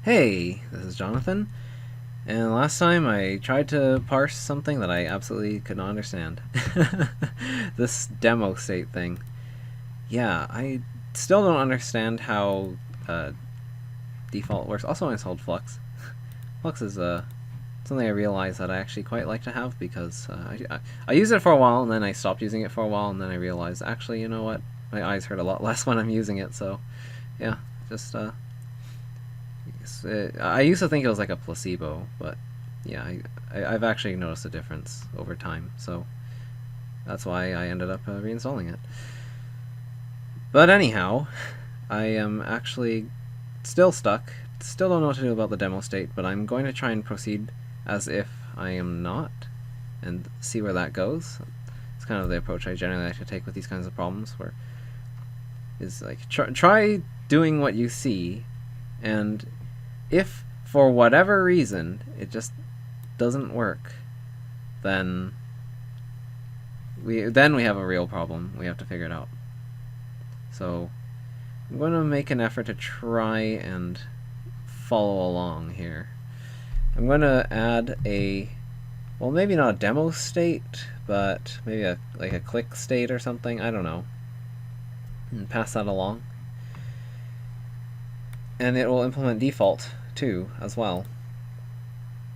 Hey, this is Jonathan, and last time I tried to parse something that I absolutely could not understand. This demo state thing. Yeah, I still don't understand how default works. Also, I installed Flux. Flux is something I realized that I actually quite like to have because I used it for a while and then I stopped using it for a while and then I realized actually, you know what? My eyes hurt a lot less when I'm using it, so yeah, just I used to think it was like a placebo, but yeah, I've actually noticed a difference over time, so that's why I ended up reinstalling it. But anyhow, I am actually still stuck. Still don't know what to do about the demo state, but I'm going to try and proceed as if I am not and see where that goes. It's kind of the approach I generally like to take with these kinds of problems, where is like try doing what you see, and if for whatever reason it just doesn't work, then we have a real problem. We have to figure it out. So I'm going to make an effort to try and follow along here. I'm going to add a, well, maybe not a demo state, but maybe like a click state or something. I don't know. And pass that along. And it will implement default too, as well,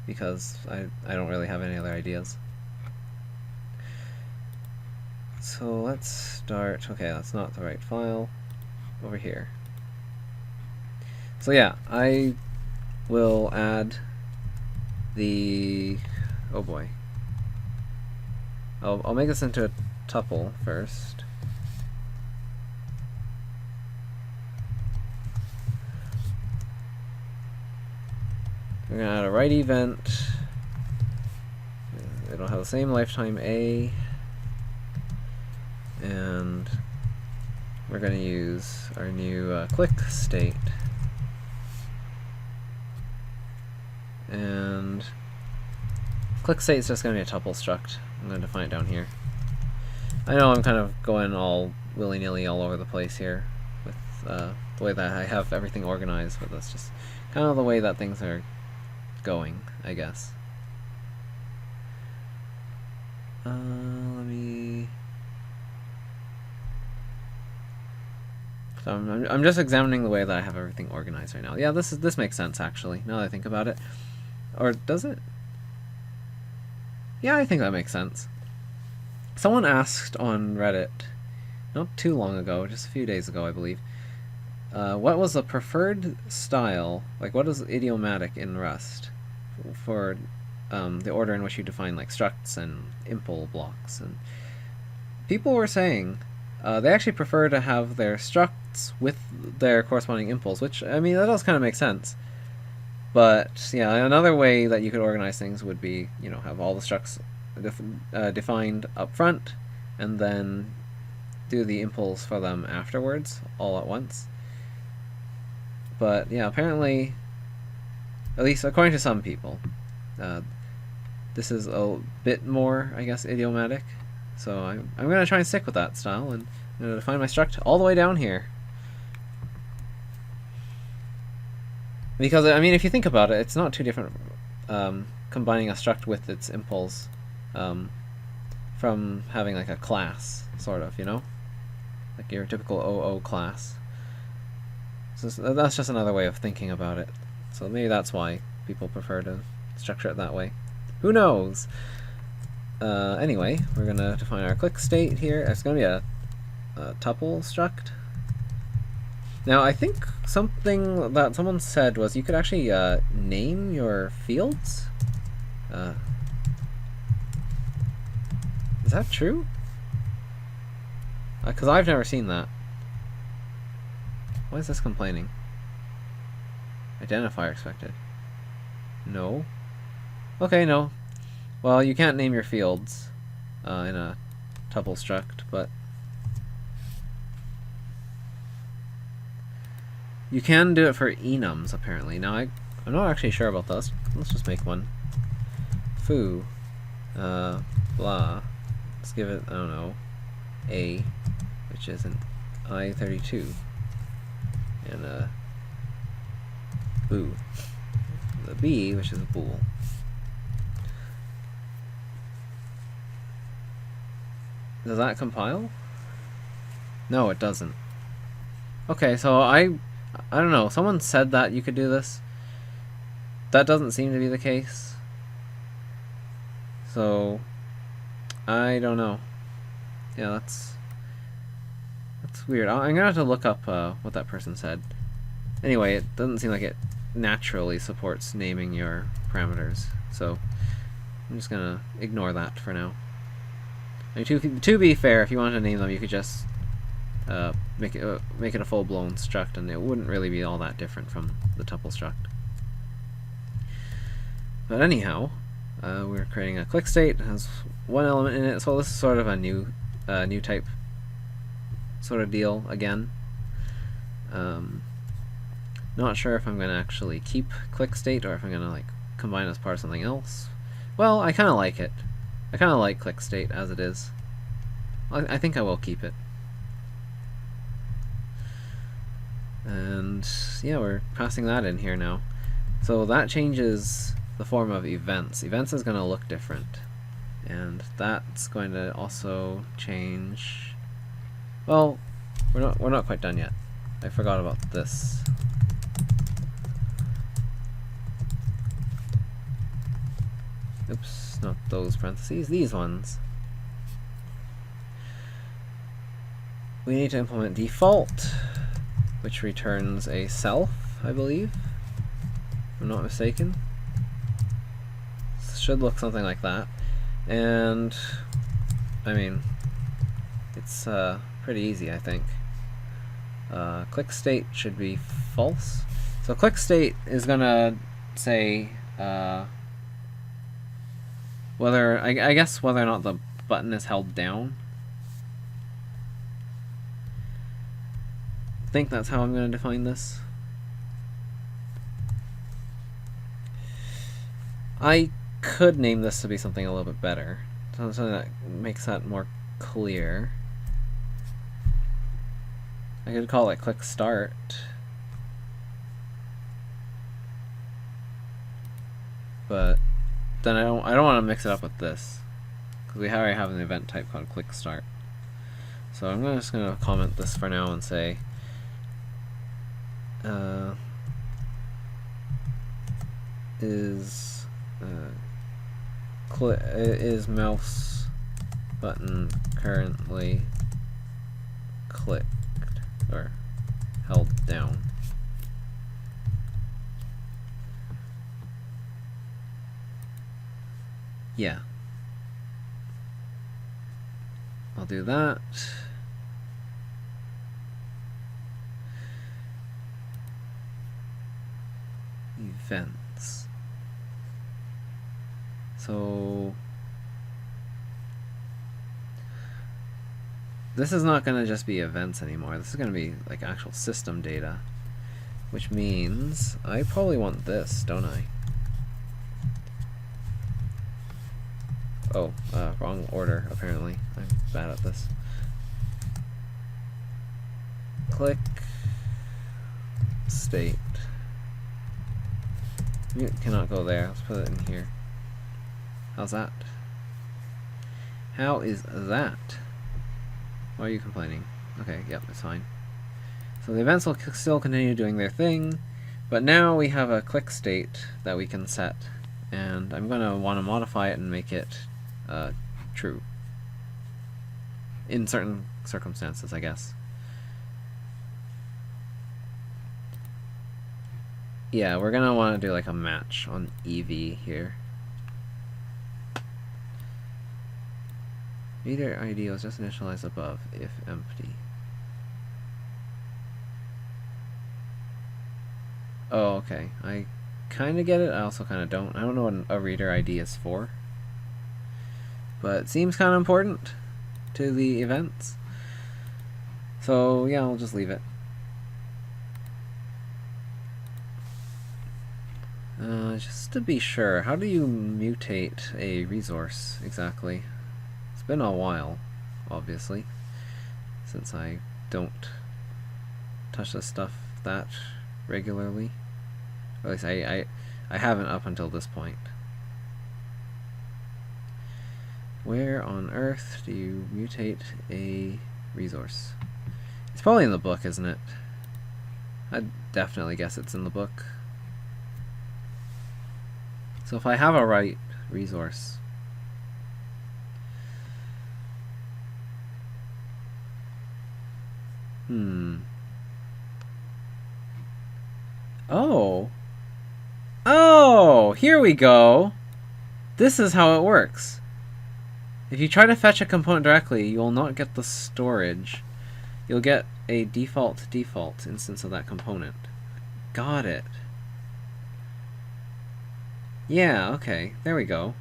because I don't really have any other ideas. So let's start. Okay, that's not the right file. Over here. So yeah, I will add the, oh boy, I'll make this into a tuple first. We're gonna add a write event. It'll have the same lifetime A, and we're going to use our new click state. And click state is just going to be a tuple struct. I'm going to define it down here. I know I'm kind of going all willy-nilly all over the place here with the way that I have everything organized, but that's just kind of the way that things are going, I guess. Let me... So I'm just examining the way that I have everything organized right now. Yeah, this makes sense, actually, now that I think about it. Or does it? Yeah, I think that makes sense. Someone asked on Reddit, not too long ago, just a few days ago, I believe, what was the preferred style, like what is idiomatic in Rust for the order in which you define like structs and impl blocks. And people were saying they actually prefer to have their structs with their corresponding impls, which, I mean, that does kind of make sense. But yeah, another way that you could organize things would be, you know, have all the structs defined up front, and then do the impls for them afterwards, all at once. But yeah, apparently, at least according to some people, this is a bit more, I guess, idiomatic. So I'm going to try and stick with that style, and I'm going to define my struct all the way down here. Because, I mean, if you think about it, it's not too different combining a struct with its impls from having like a class, sort of, you know? Like your typical OO class. So that's just another way of thinking about it. So maybe that's why people prefer to structure it that way. Who knows? Anyway, we're going to define our click state here. It's going to be a tuple struct. Now, I think something that someone said was you could actually name your fields. Is that true? Because I've never seen that. Why is this complaining? Identifier expected. No. Okay, no. Well, you can't name your fields in a tuple struct, but you can do it for enums, apparently. Now, I'm not actually sure about this. Let's just make one. Foo. Blah. Let's give it, I don't know, A, which is an I32. And boo. The B, which is a bool. Does that compile? No, it doesn't. Okay, so I don't know. Someone said that you could do this. That doesn't seem to be the case. So I don't know. Yeah, that's weird. I'm gonna have to look up what that person said. Anyway, it doesn't seem like it naturally supports naming your parameters, so I'm just gonna ignore that for now. I mean, to be fair, if you wanted to name them, you could just make it a full-blown struct, and it wouldn't really be all that different from the tuple struct. But anyhow, we're creating a click state. It has one element in it, so this is sort of a new type sort of deal again. Not sure if I'm going to actually keep click state or if I'm going to like combine it as part of something else. Well, I kind of like it. I kind of like click state as it is. I think I will keep it. And yeah, we're passing that in here now. So that changes the form of events. Events is going to look different. And that's going to also change. Well, we're not quite done yet. I forgot about this. Oops, not those parentheses, these ones. We need to implement default, which returns a self, I believe, if I'm not mistaken. Should look something like that. And I mean, it's pretty easy, I think. Click state should be false. So click state is gonna say whether I guess whether or not the button is held down. I think that's how I'm going to define this. I could name this to be something a little bit better, something that makes that more clear. I could call it click start. But then I don't want to mix it up with this, because we already have an event type called click start. So I'm just going to comment this for now and say is mouse button currently clicked or held down? Yeah, I'll do that. Events. So this is not going to just be events anymore. This is going to be like actual system data, which means I probably want this, don't I? Oh, wrong order, apparently. I'm bad at this. Click state. You cannot go there. Let's put it in here. How's that? How is that? Why are you complaining? Okay, yep, it's fine. So the events will still continue doing their thing, but now we have a click state that we can set, and I'm going to want to modify it and make it true. In certain circumstances, I guess. Yeah, we're going to want to do like a match on EV here. Reader ID was just initialized above if empty. Oh, okay. I kind of get it. I also kind of don't. I don't know what a reader ID is for. But it seems kind of important to the events. So, yeah, I'll just leave it. Just to be sure, how do you mutate a resource exactly? It's been a while, obviously, since I don't touch this stuff that regularly. Or at least I haven't up until this point. Where on earth do you mutate a resource? It's probably in the book, isn't it? I'd definitely guess it's in the book. So if I have a right resource, Oh, here we go. This is how it works. If you try to fetch a component directly, you will not get the storage. You'll get a default instance of that component. Got it. Yeah, okay. There we go.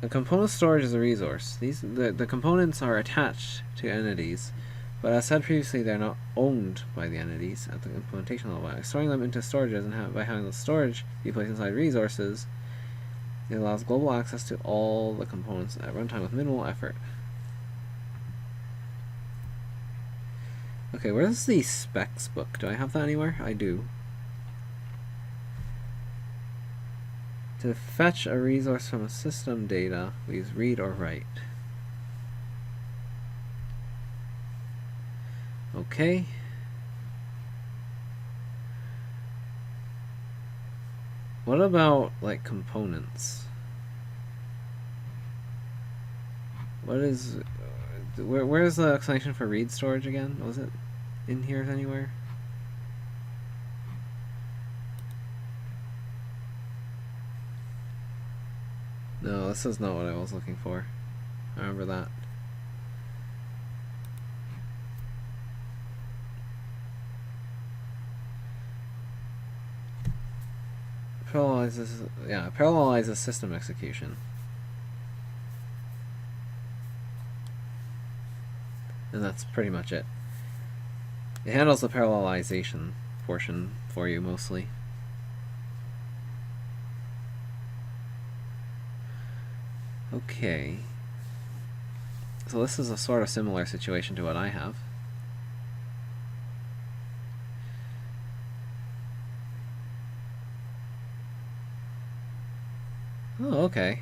A component storage is a resource. The components are attached to entities, but as said previously, they're not owned by the entities at the implementation level. By storing them into storages and by having the storage be placed inside resources, it allows global access to all the components at runtime with minimal effort. Okay, where's the specs book? Do I have that anywhere? I do. To fetch a resource from a system data, we use read or write. Okay. What about, like, components? What is... where's the explanation for read storage again? Was it in here anywhere? No, this is not what I was looking for. I remember that. Parallelizes system execution. And that's pretty much it. It handles the parallelization portion for you mostly. Okay. So this is a sort of similar situation to what I have. Oh, okay.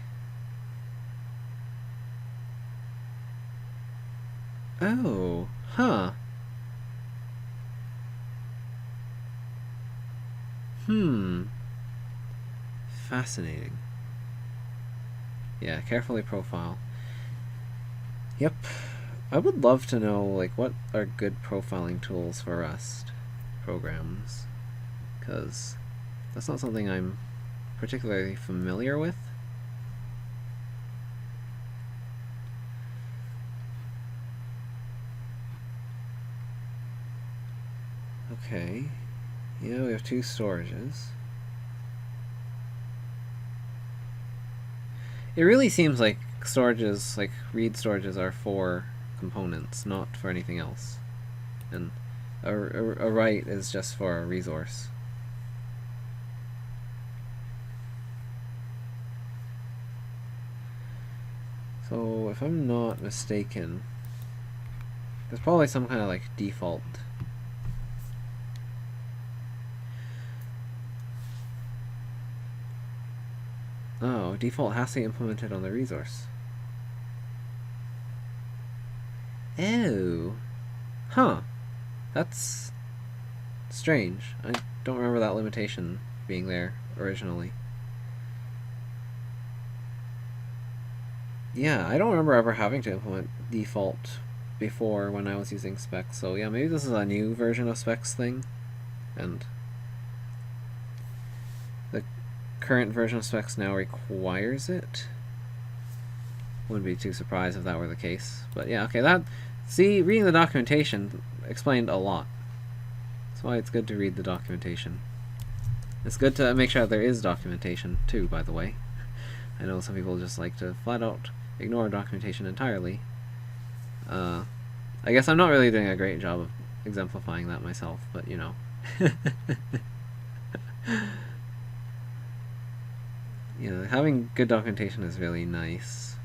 Oh, huh. Fascinating. Yeah, carefully profile. Yep. I would love to know, like, what are good profiling tools for Rust programs, because that's not something I'm particularly familiar with. Okay. Yeah, we have two storages. It really seems like storages, like read storages, are for components, not for anything else. And a write is just for a resource. So, if I'm not mistaken, there's probably some kind of like default. Oh, default has to be implemented on the resource. Oh. Huh. That's strange. I don't remember that limitation being there originally. Yeah, I don't remember ever having to implement default before when I was using specs, so yeah, maybe this is a new version of specs thing, and the current version of specs now requires it. Wouldn't be too surprised if that were the case, but yeah, okay, reading the documentation explained a lot. That's why it's good to read the documentation. It's good to make sure that there is documentation, too, by the way. I know some people just like to flat out ignore documentation entirely. I guess I'm not really doing a great job of exemplifying that myself, but you know. You know, having good documentation is really nice.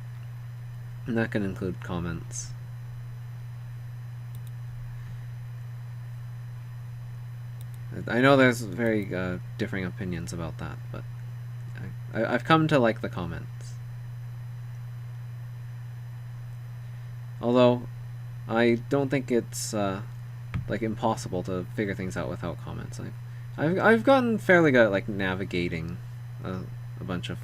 And that can include comments. I know there's very differing opinions about that, but I've come to like the comments. Although, I don't think it's like impossible to figure things out without comments. I've gotten fairly good at like navigating a bunch of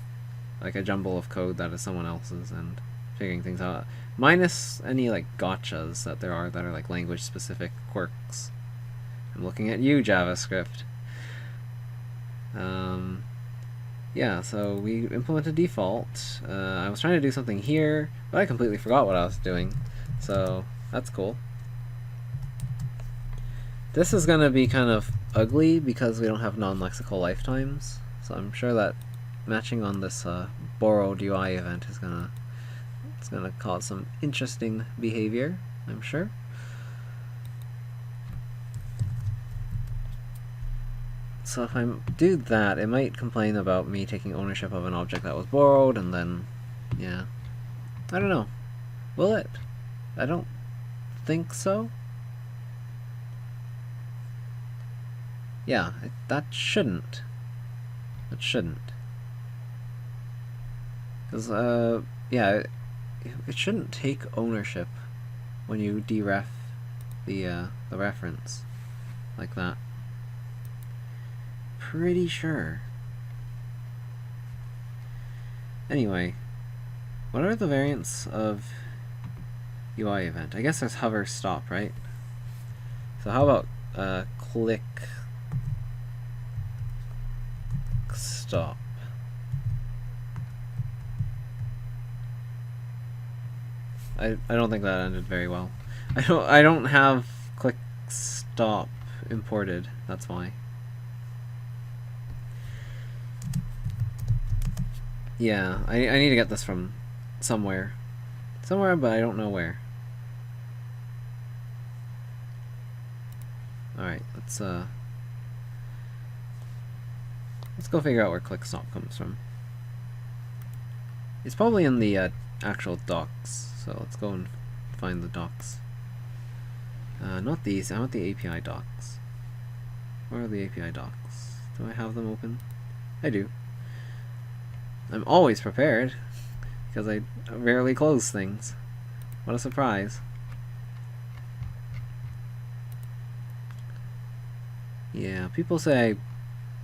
like a jumble of code that is someone else's and figuring things out, minus any like gotchas that there are that are like language specific quirks. I'm looking at you, JavaScript. Yeah, so we implemented default. I was trying to do something here, but I completely forgot what I was doing. So that's cool. This is going to be kind of ugly because we don't have non-lexical lifetimes. So I'm sure that matching on this borrowed UI event is gonna cause some interesting behavior, I'm sure. So if I do that, it might complain about me taking ownership of an object that was borrowed, and then, yeah. I don't know. Will it? I don't think so. Yeah, that shouldn't. It shouldn't. Because, yeah, it shouldn't take ownership when you deref the reference like that. Pretty sure. Anyway, what are the variants of UI event? I guess there's hover stop, right? So how about click stop? I don't think that ended very well. I don't have click stop imported, that's why. Yeah, I need to get this from somewhere. Somewhere, but I don't know where. Alright, let's go figure out where click stop comes from. It's probably in the actual docs, so let's go and find the docs. Not these, I want the API docs. Where are the API docs? Do I have them open? I do. I'm always prepared, because I rarely close things. What a surprise. Yeah, people say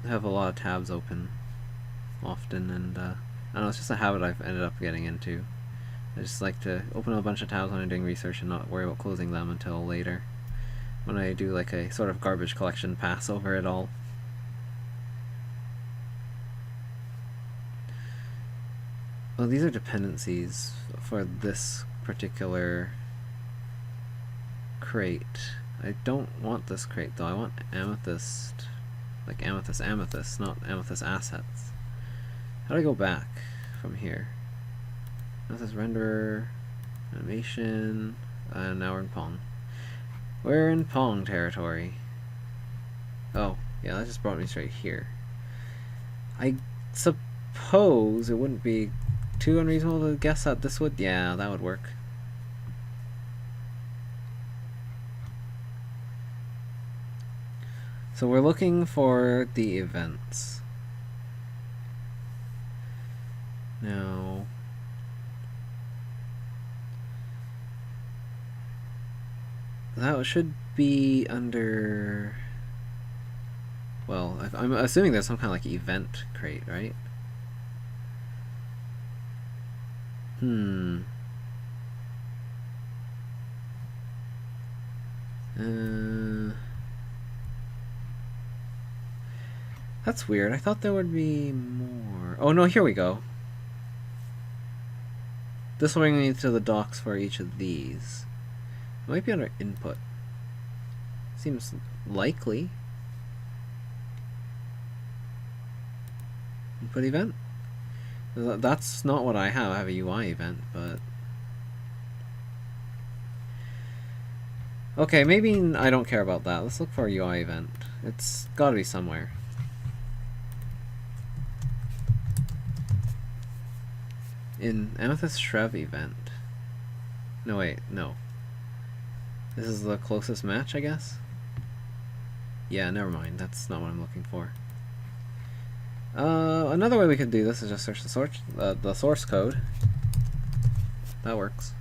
I have a lot of tabs open often, and I don't know, it's just a habit I've ended up getting into. I just like to open a bunch of tabs when I'm doing research and not worry about closing them until later, when I do like a sort of garbage collection pass over it all. Well, these are dependencies for this particular crate. I don't want this crate though, I want Amethyst, like Amethyst, not Amethyst assets. How do I go back from here? Amethyst renderer, animation, and now we're in Pong. We're in Pong territory. Oh, yeah, that just brought me straight here. I suppose it wouldn't be too unreasonable to guess that this would, yeah, that would work. So we're looking for the events. Now, that should be under, well, I'm assuming there's some kind of like event crate, right? That's weird. I thought there would be more. Oh no, here we go. This will bring me to the docs for each of these. It might be under input. Seems likely. Input event? That's not what I have. I have a UI event, but... Okay, maybe I don't care about that. Let's look for a UI event. It's gotta be somewhere. In Amethyst Shrev event. No, wait, no. This is the closest match, I guess? Yeah, never mind. That's not what I'm looking for. Another way we could do this is just search the source code. That works.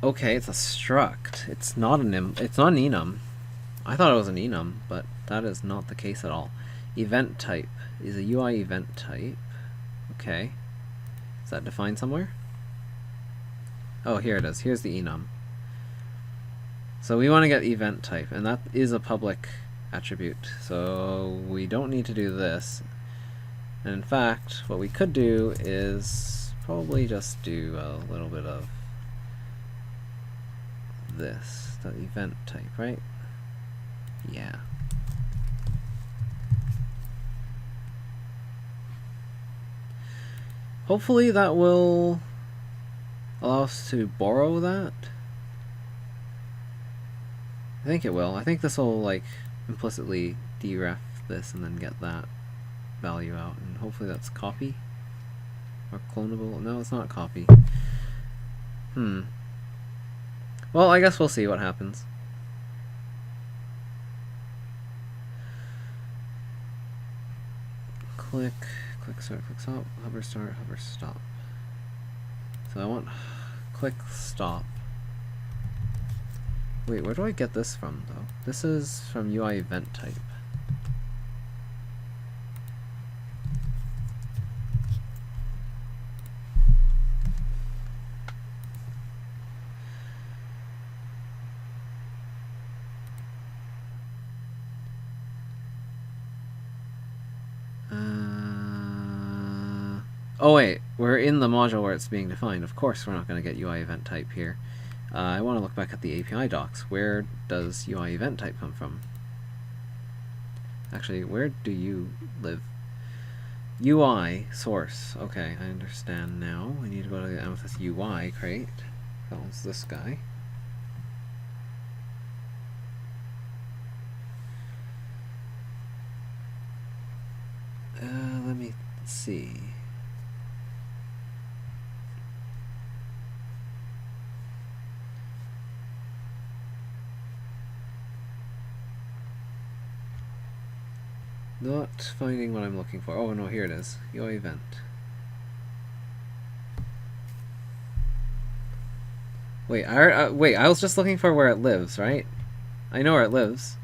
Okay, it's a struct. It's not an it's not an enum. I thought it was an enum, but that is not the case at all. Event type is a UI event type. Okay. Is that defined somewhere? Oh, here it is. Here's the enum. So we want to get event type, and that is a public attribute. So we don't need to do this. And in fact, what we could do is probably just do a little bit of this, the event type, right? Yeah. Hopefully that will allow us to borrow that. I think it will. I think this will like implicitly deref this and then get that value out, and hopefully that's copy or clonable. No, it's not copy. Well, I guess we'll see what happens. Click start, click stop, hover start, hover stop. So I want click stop. Wait, where do I get this from though? This is from UI event type. Oh wait, we're in the module where it's being defined. Of course we're not going to get UI event type here. I want to look back at the API docs. Where does UI event type come from? Actually, where do you live? UI source. Okay, I understand now. I need to go to the Amethyst UI crate. That was this guy. Let me see. Not finding what I'm looking for. Oh no, here it is. UI event. Wait, I was just looking for where it lives, right? I know where it lives.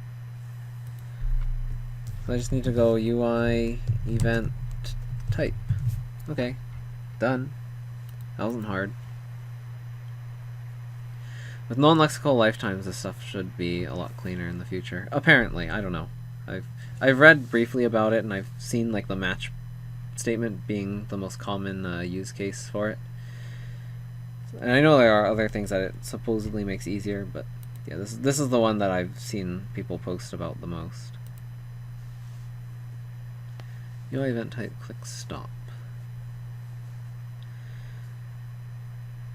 So I just need to go UI event type. Okay, done. That wasn't hard. With non-lexical lifetimes, this stuff should be a lot cleaner in the future. Apparently, I don't know. I've read briefly about it, and I've seen like the match statement being the most common use case for it. And I know there are other things that it supposedly makes easier, but yeah, this is the one that I've seen people post about the most. UI event type, click stop.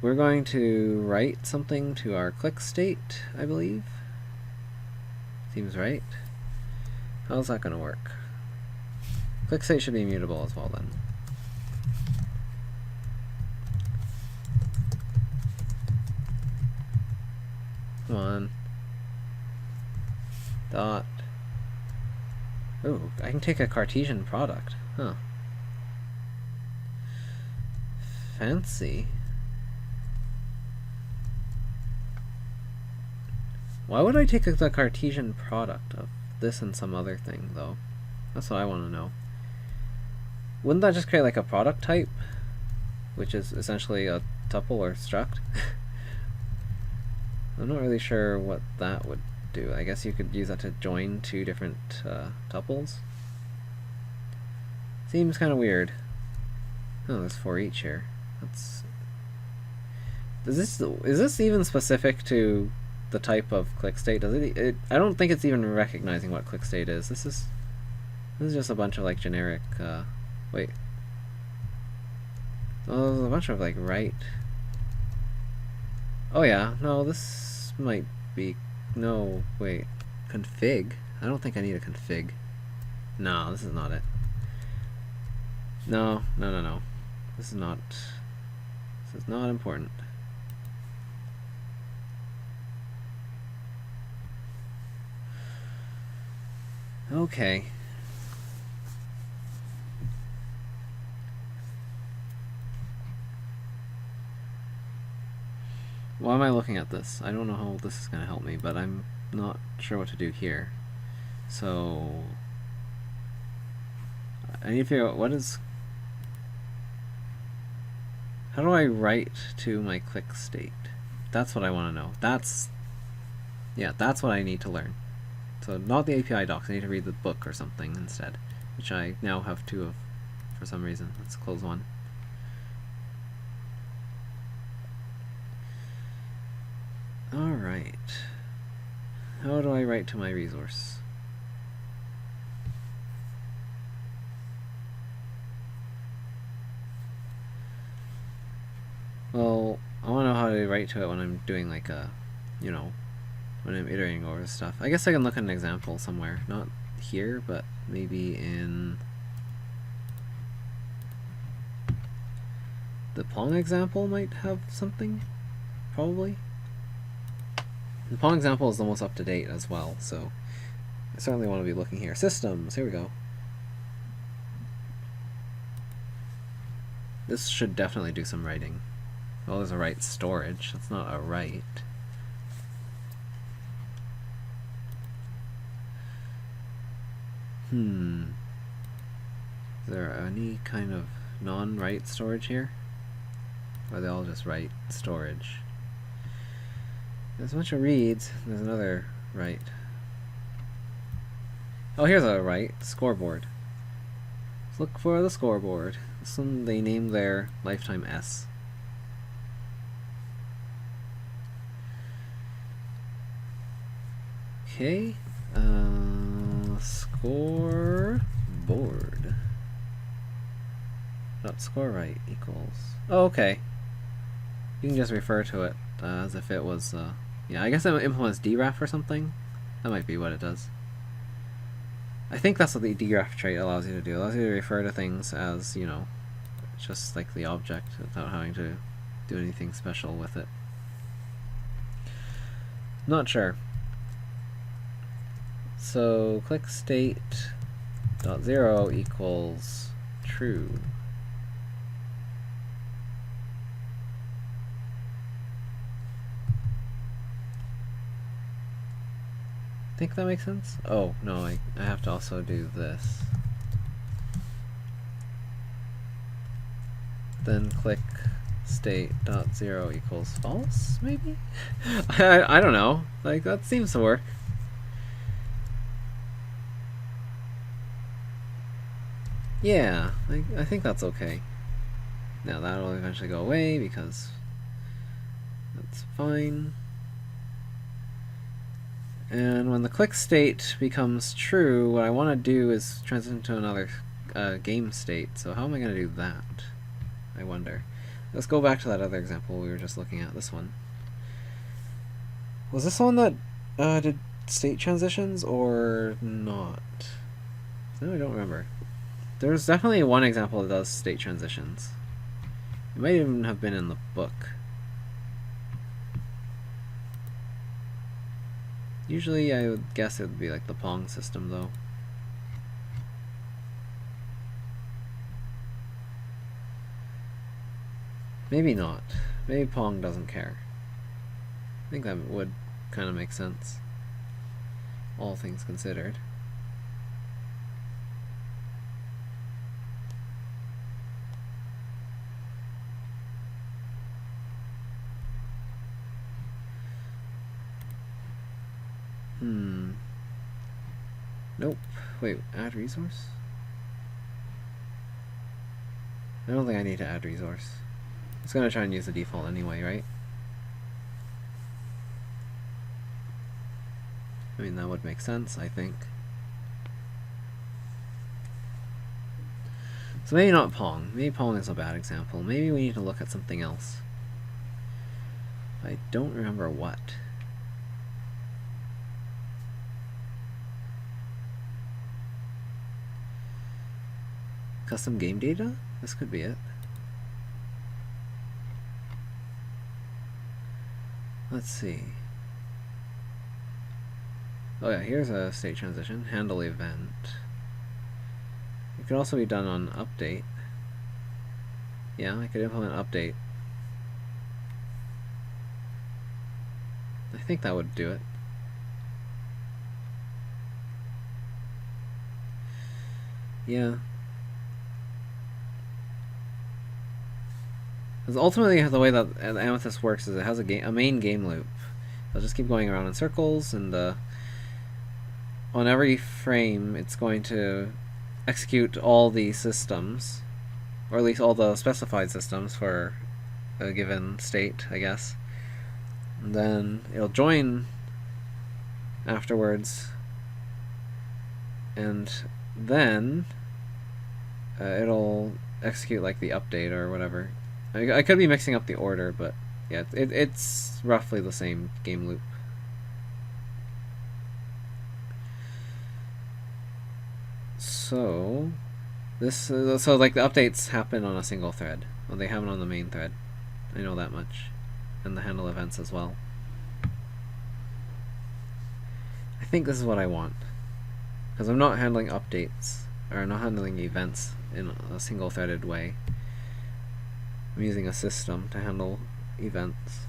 We're going to write something to our click state, I believe. Seems right. How's that going to work? Click state should be immutable as well then. Come on. Dot. Ooh, I can take a Cartesian product. Huh. Fancy. Why would I take the Cartesian product of this and some other thing, though? That's what I want to know. Wouldn't that just create like a product type? Which is essentially a tuple or struct? I'm not really sure what that would do. I guess you could use that to join two different tuples. Seems kind of weird. Oh, there's for each here. That's... Is this even specific to the type of click state? Does it I don't think it's even recognizing what click state is. This is just a bunch of like generic wait. Oh, there's a bunch of like write. Oh yeah, no, this might be no, wait. Config? I don't think I need a config. No, this is not it. No. This is not important. Okay. Why am I looking at this? I don't know how this is going to help me, but I'm not sure what to do here. So I need to figure out what is... How do I write to my click state? That's what I want to know. That's what I need to learn. So not the API docs, I need to read the book or something instead, which I now have two of for some reason. Let's close one. Alright. How do I write to my resource? Well, I want to know how to write to it when I'm doing like a, you know, when I'm iterating over stuff. I guess I can look at an example somewhere. Not here, but maybe in the Pong example might have something, probably. The Pong example is the most up-to-date as well, so I certainly want to be looking here. Systems, here we go. This should definitely do some writing. Well, there's a write storage. That's not a write. Is there any kind of non-write storage here? Or are they all just write storage? There's a bunch of reads. There's another write. Oh, here's a write. Scoreboard. Let's look for the scoreboard. This one they named their lifetime S. Okay. Scoreboard. Dot score right equals. Oh, okay. You can just refer to it as if it was. Yeah, I guess it implements deref or something. That might be what it does. I think that's what the deref trait allows you to do. It allows you to refer to things as, you know, just like the object without having to do anything special with it. Not sure. So click state dot 0 equals true. Think that makes sense? Oh, no, I have to also do this. Then click state dot 0 equals false, maybe? I don't know. Like, that seems to work. Yeah, I think that's okay. Now that'll eventually go away because that's fine. And when the click state becomes true, what I want to do is transition to another game state. So how am I going to do that? I wonder. Let's go back to that other example we were just looking at, this one. Was this one that did state transitions or not? No, I don't remember. There's definitely one example that does state transitions. It might even have been in the book. Usually I would guess it would be like the Pong system though. Maybe not. Maybe Pong doesn't care. I think that would kind of make sense, all things considered. Nope. Wait, add resource? I don't think I need to add resource. It's gonna try and use the default anyway, right? I mean, that would make sense, I think. So maybe not Pong. Maybe Pong is a bad example. Maybe we need to look at something else. I don't remember what. Custom game data? This could be it. Let's see. Oh yeah, here's a state transition. Handle event. It could also be done on update. Yeah, I could implement update. I think that would do it. Yeah. Because ultimately, the way that Amethyst works is it has a main game loop. It'll just keep going around in circles, and on every frame, it's going to execute all the systems, or at least all the specified systems for a given state, I guess. And then it'll join afterwards, and then it'll execute like the update or whatever. I could be mixing up the order, but yeah, it's roughly the same game loop. So so like the updates happen on a single thread. Well, they happen on the main thread. I know that much, and the handle events as well. I think this is what I want, because I'm not handling updates or not handling events in a single threaded way. I'm using a system to handle events,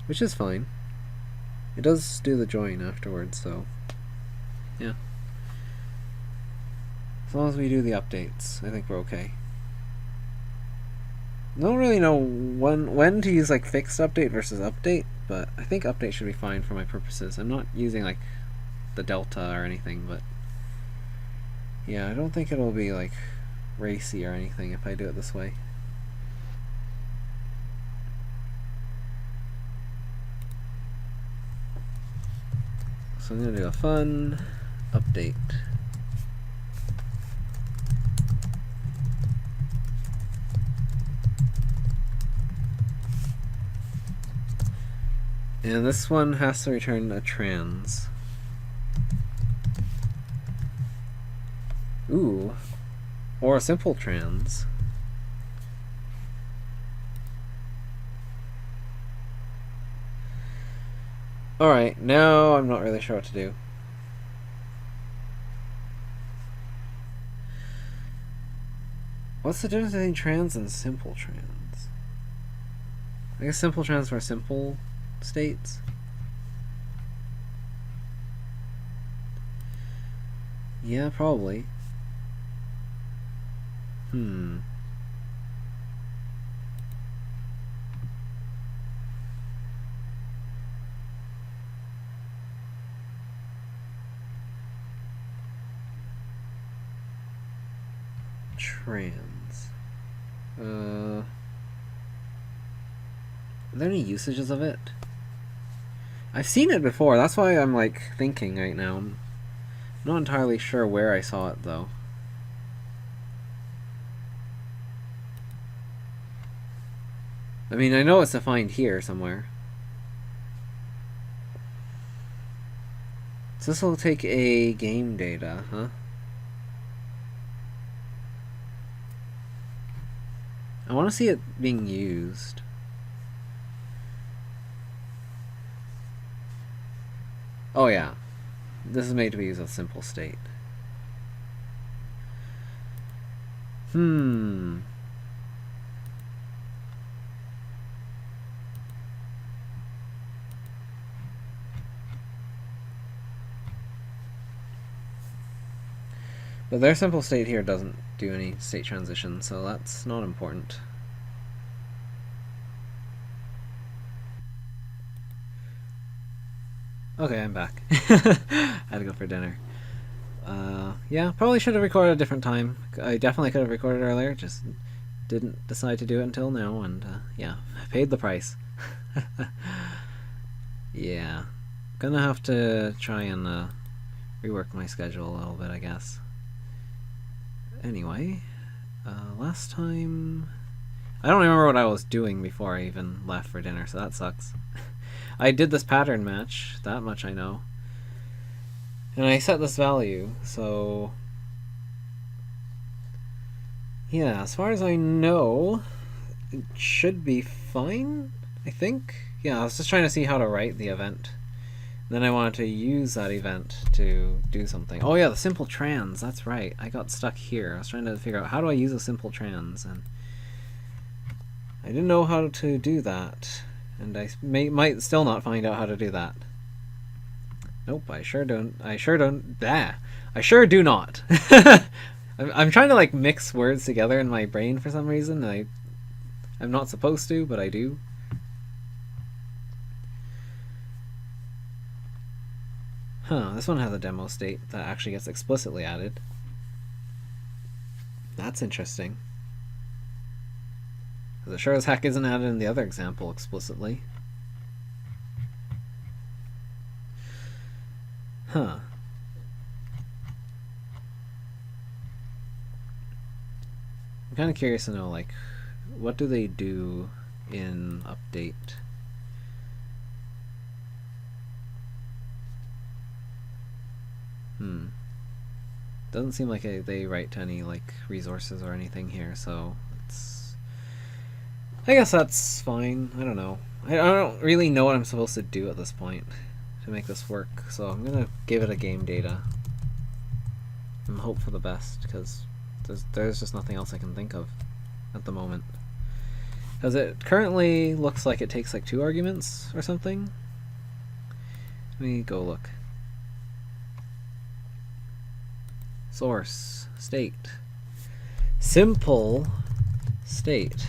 which is fine. It does do the join afterwards, so yeah. As long as we do the updates, I think we're okay. I don't really know when to use like fixed update versus update, but I think update should be fine for my purposes. I'm not using like the delta or anything, but yeah, I don't think it'll be like racy or anything if I do it this way. So I'm gonna do a fun update. And this one has to return a trans. Ooh. Or a simple trans. Alright, now I'm not really sure what to do. What's the difference between trans and simple trans? I guess simple trans for simple states. Yeah, probably. Trans. Are there any usages of it? I've seen it before, that's why I'm like thinking right now. I'm not entirely sure where I saw it though. I mean, I know it's defined here somewhere. So this will take a game data, huh? I want to see it being used. Oh yeah, this is made to be used with simple state. But their simple state here doesn't do any state transition, so that's not important. Okay, I'm back. I had to go for dinner. Yeah, probably should have recorded a different time. I definitely could have recorded earlier, just didn't decide to do it until now, and yeah, I paid the price. Yeah, gonna have to try and rework my schedule a little bit, I guess. Anyway, last time... I don't remember what I was doing before I even left for dinner, so that sucks. I did this pattern match, that much I know. And I set this value, so... yeah, as far as I know, it should be fine, I think. yeah, I was just trying to see how to write the event. Then I wanted to use that event to do something. Oh yeah, the simple trans, that's right. I got stuck here. I was trying to figure out how do I use a simple trans, and I didn't know how to do that. And I might still not find out how to do that. Nope, I sure don't. I sure do not. I'm trying to like mix words together in my brain for some reason. I'm not supposed to, but I do. Huh, this one has a demo state that actually gets explicitly added. That's interesting. Because it sure as heck isn't added in the other example explicitly. Huh. I'm kind of curious to know, like, what do they do in update? Doesn't seem like they write to any like resources or anything here, so I guess that's fine. I don't know. I don't really know what I'm supposed to do at this point to make this work, so I'm gonna give it a game data and hope for the best, because there's just nothing else I can think of at the moment. Because it currently looks like it takes like 2 arguments or something. Let me go look. Source, state, simple state.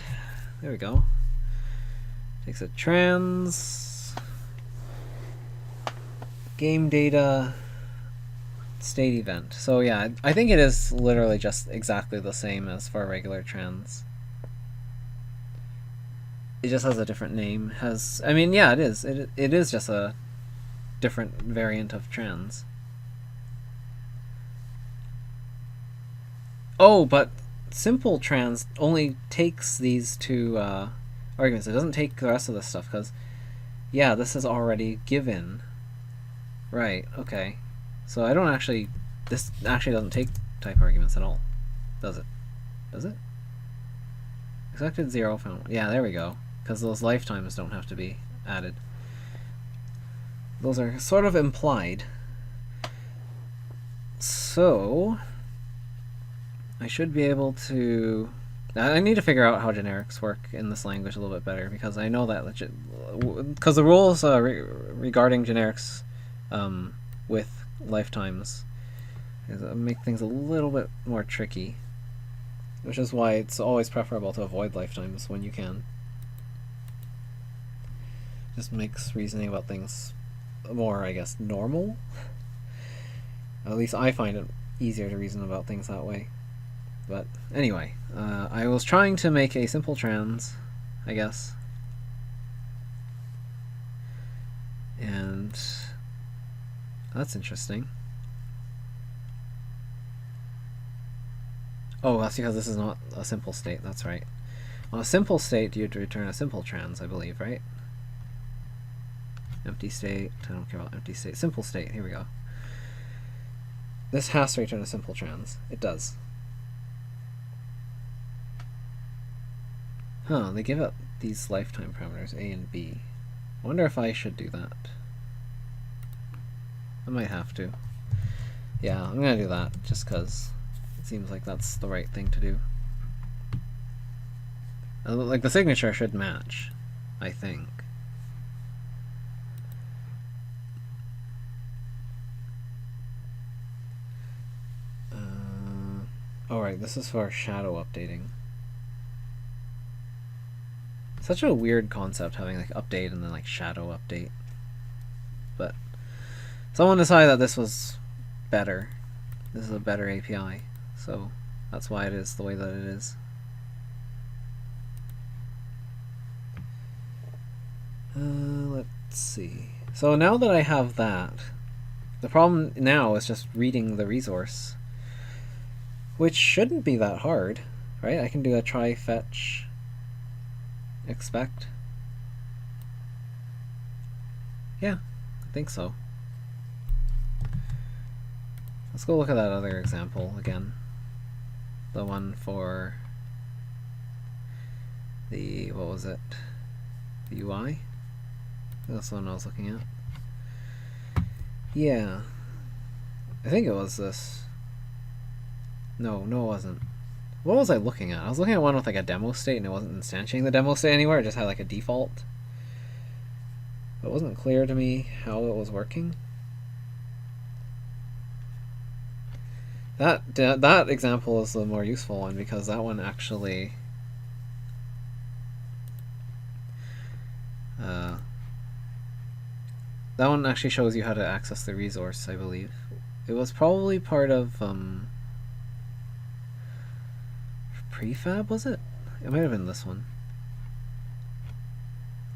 There we go. Takes a trans, game data, state event. So yeah, I think it is literally just exactly the same as for a regular trans. It just has a different name. I mean, yeah, it is. It is just a different variant of trans. Oh, but simple trans only takes these 2 arguments. It doesn't take the rest of this stuff, because, yeah, this is already given. Right, okay. So I don't actually... This actually doesn't take type arguments at all, does it? Does it? Expected 0 found... Yeah, there we go. Because those lifetimes don't have to be added. Those are sort of implied. So... I should be able to... I need to figure out how generics work in this language a little bit better, because I know that because the rules regarding generics with lifetimes make things a little bit more tricky, which is why it's always preferable to avoid lifetimes when you can. Just makes reasoning about things more, I guess, normal. At least I find it easier to reason about things that way. But anyway, I was trying to make a simple trans, I guess. And that's interesting. Oh, that's because this is not a simple state, that's right. On a simple state, you'd return a simple trans, I believe, right? Empty state, I don't care about empty state. Simple state, here we go. This has to return a simple trans. It does. Huh, they give up these lifetime parameters, A and B. I wonder if I should do that. I might have to. Yeah, I'm gonna do that, just because it seems like that's the right thing to do. Like, the signature should match, I think. Alright, this is for shadow updating. Such a weird concept, having like update and then like shadow update. But someone decided that this was better. This is a better API, so that's why it is the way that it is. Let's see. So now that I have that, the problem now is just reading the resource, which shouldn't be that hard, right? I can do a try fetch expect. Yeah, I think so. Let's go look at that other example again. The one for the, what was it? The UI? That's the one I was looking at. Yeah. I think it was this. No, it wasn't. What was I looking at? I was looking at one with like a demo state and it wasn't instantiating the demo state anywhere, it just had like a default. It wasn't clear to me how it was working. That example is the more useful one because that one actually shows you how to access the resource, I believe. It was probably part of prefab, was it? It might have been this one.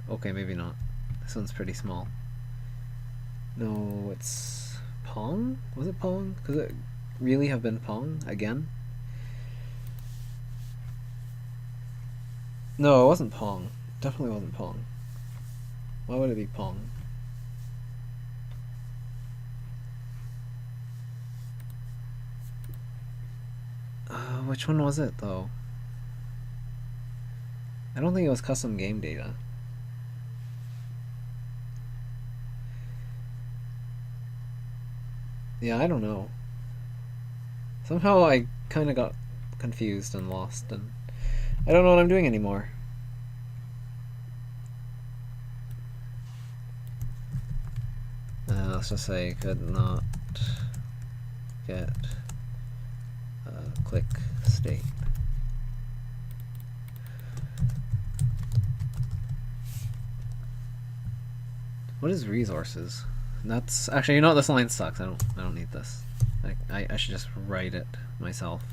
Okay, maybe not. This one's pretty small. No, it's Pong? Was it Pong? Could it really have been Pong again? No, it wasn't Pong. Definitely wasn't Pong. Why would it be Pong? Which one was it, though? I don't think it was custom game data. Yeah, I don't know. Somehow I kind of got confused and lost, and I don't know what I'm doing anymore. Let's just say could not get click state. What is resources? That's actually, you know what, this line sucks. I don't need this. I should just write it myself.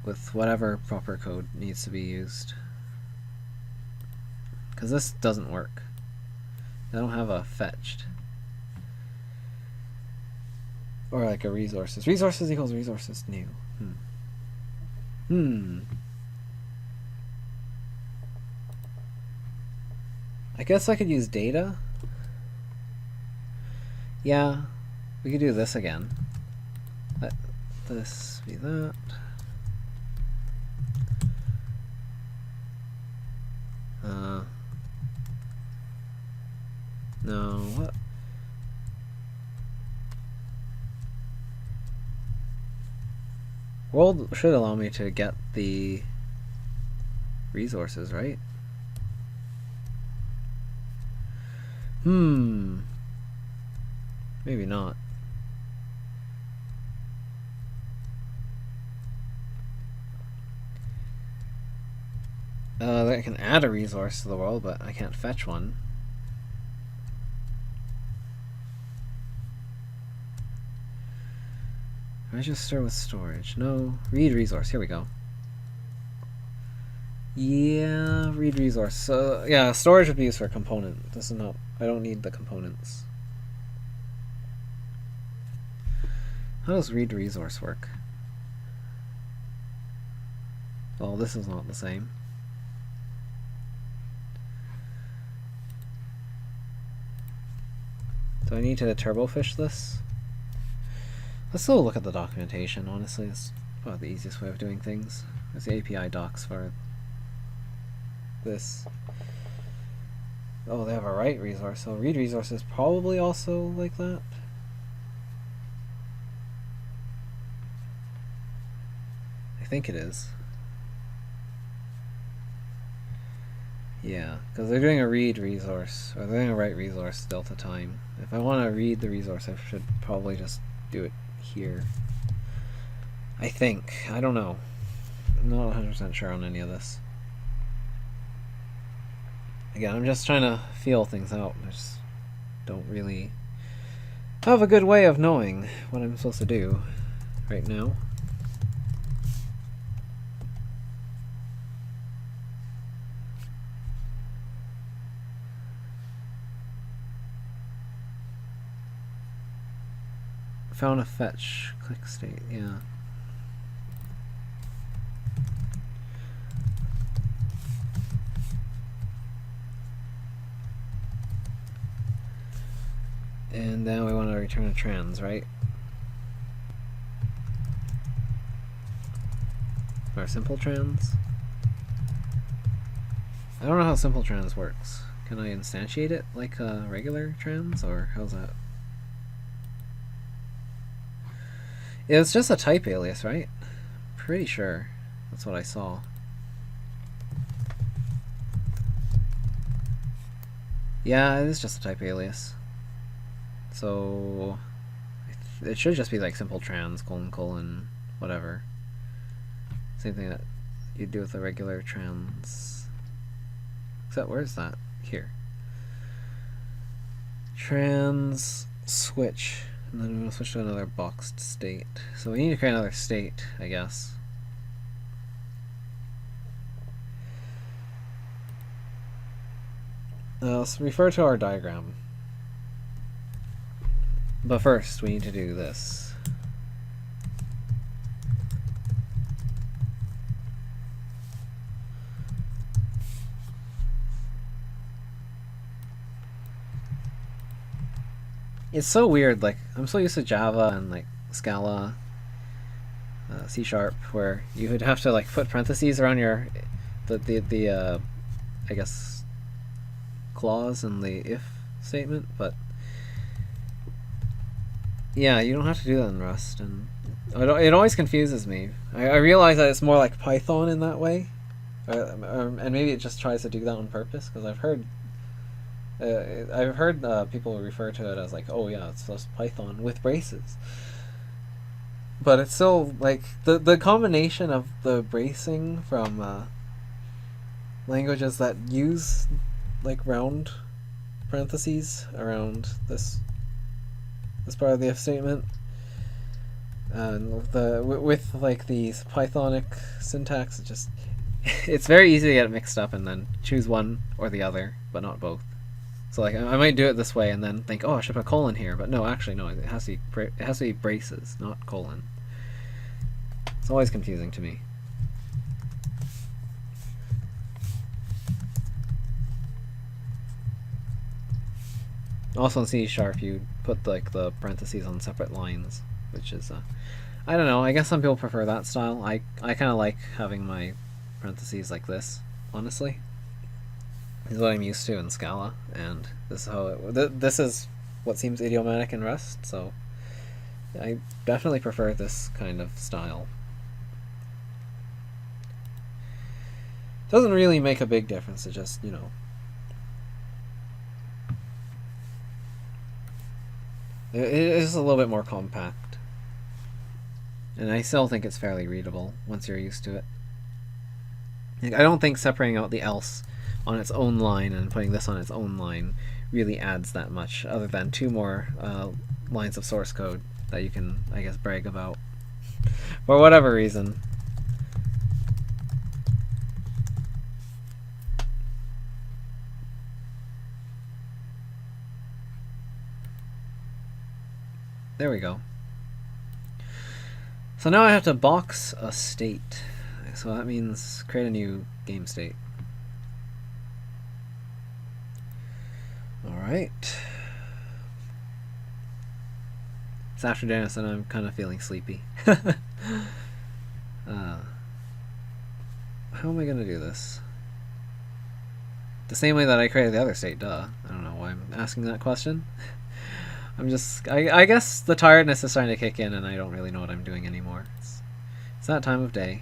With whatever proper code needs to be used. Because this doesn't work. I don't have a fetched. Or like a resources. Resources equals resources new. I guess I could use data. Yeah, we could do this again. Let this be that. No, what? World should allow me to get the resources, right? Maybe not. I can add a resource to the world, but I can't fetch one. Register with storage. No. Read resource. Here we go. Yeah, read resource. Yeah, storage would be used for a component. This is not. I don't need the components. How does read resource work? Well, this is not the same. Do I need to turbofish this? Let's still look at the documentation, honestly. It's probably the easiest way of doing things. There's the API docs for this. Oh, they have a write resource, so read resource is probably also like that. I think it is. Yeah, because they're doing a read resource, or they're doing a write resource delta time. If I want to read the resource, I should probably just do it here. I think. I don't know. I'm not 100% sure on any of this. Again, I'm just trying to feel things out. I just don't really have a good way of knowing what I'm supposed to do right now. Found a fetch. Click state. Yeah. And then we want to return a trans, right? Or simple trans. I don't know how simple trans works. Can I instantiate it like regular trans, or how's that? Yeah, it's just a type alias, right? Pretty sure that's what I saw. Yeah, it is just a type alias. So it should just be like simple trans colon whatever. Same thing that you'd do with a regular trans. Except where's that? Here. Trans switch. And then we'll switch to another boxed state. So we need to create another state, I guess. Let's refer to our diagram. But first, we need to do this. It's so weird, like, I'm so used to Java and, like, Scala, C#, where you would have to, like, put parentheses around your, I guess, clause in the if statement, but yeah, you don't have to do that in Rust, and it always confuses me. I realize that it's more like Python in that way, and maybe it just tries to do that on purpose, because I've heard people refer to it as like, oh yeah, it's just Python with braces. But it's still like the combination of the bracing from languages that use like round parentheses around this part of the if statement, and with like these Pythonic syntax, it's very easy to get it mixed up and then choose one or the other, but not both. So like I might do it this way and then think, oh, I should put a colon here, but no, actually no, it has to be braces, not colon. It's always confusing to me. Also in C# you put like the parentheses on separate lines, which is I don't know, I guess some people prefer that style. I kind of like having my parentheses like this, honestly. This is what I'm used to in Scala, and this is how this is what seems idiomatic in Rust, so I definitely prefer this kind of style. Doesn't really make a big difference, it just, you know, it is a little bit more compact. And I still think it's fairly readable once you're used to it. I don't think separating out the else on its own line and putting this on its own line really adds that much, other than 2 more lines of source code that you can, I guess, brag about for whatever reason. There we go. So now I have to box a state. So that means create a new game state. Alright. It's after dinner, so I'm kind of feeling sleepy. How am I going to do this? The same way that I created the other state, duh. I don't know why I'm asking that question. I guess the tiredness is starting to kick in and I don't really know what I'm doing anymore. It's that time of day.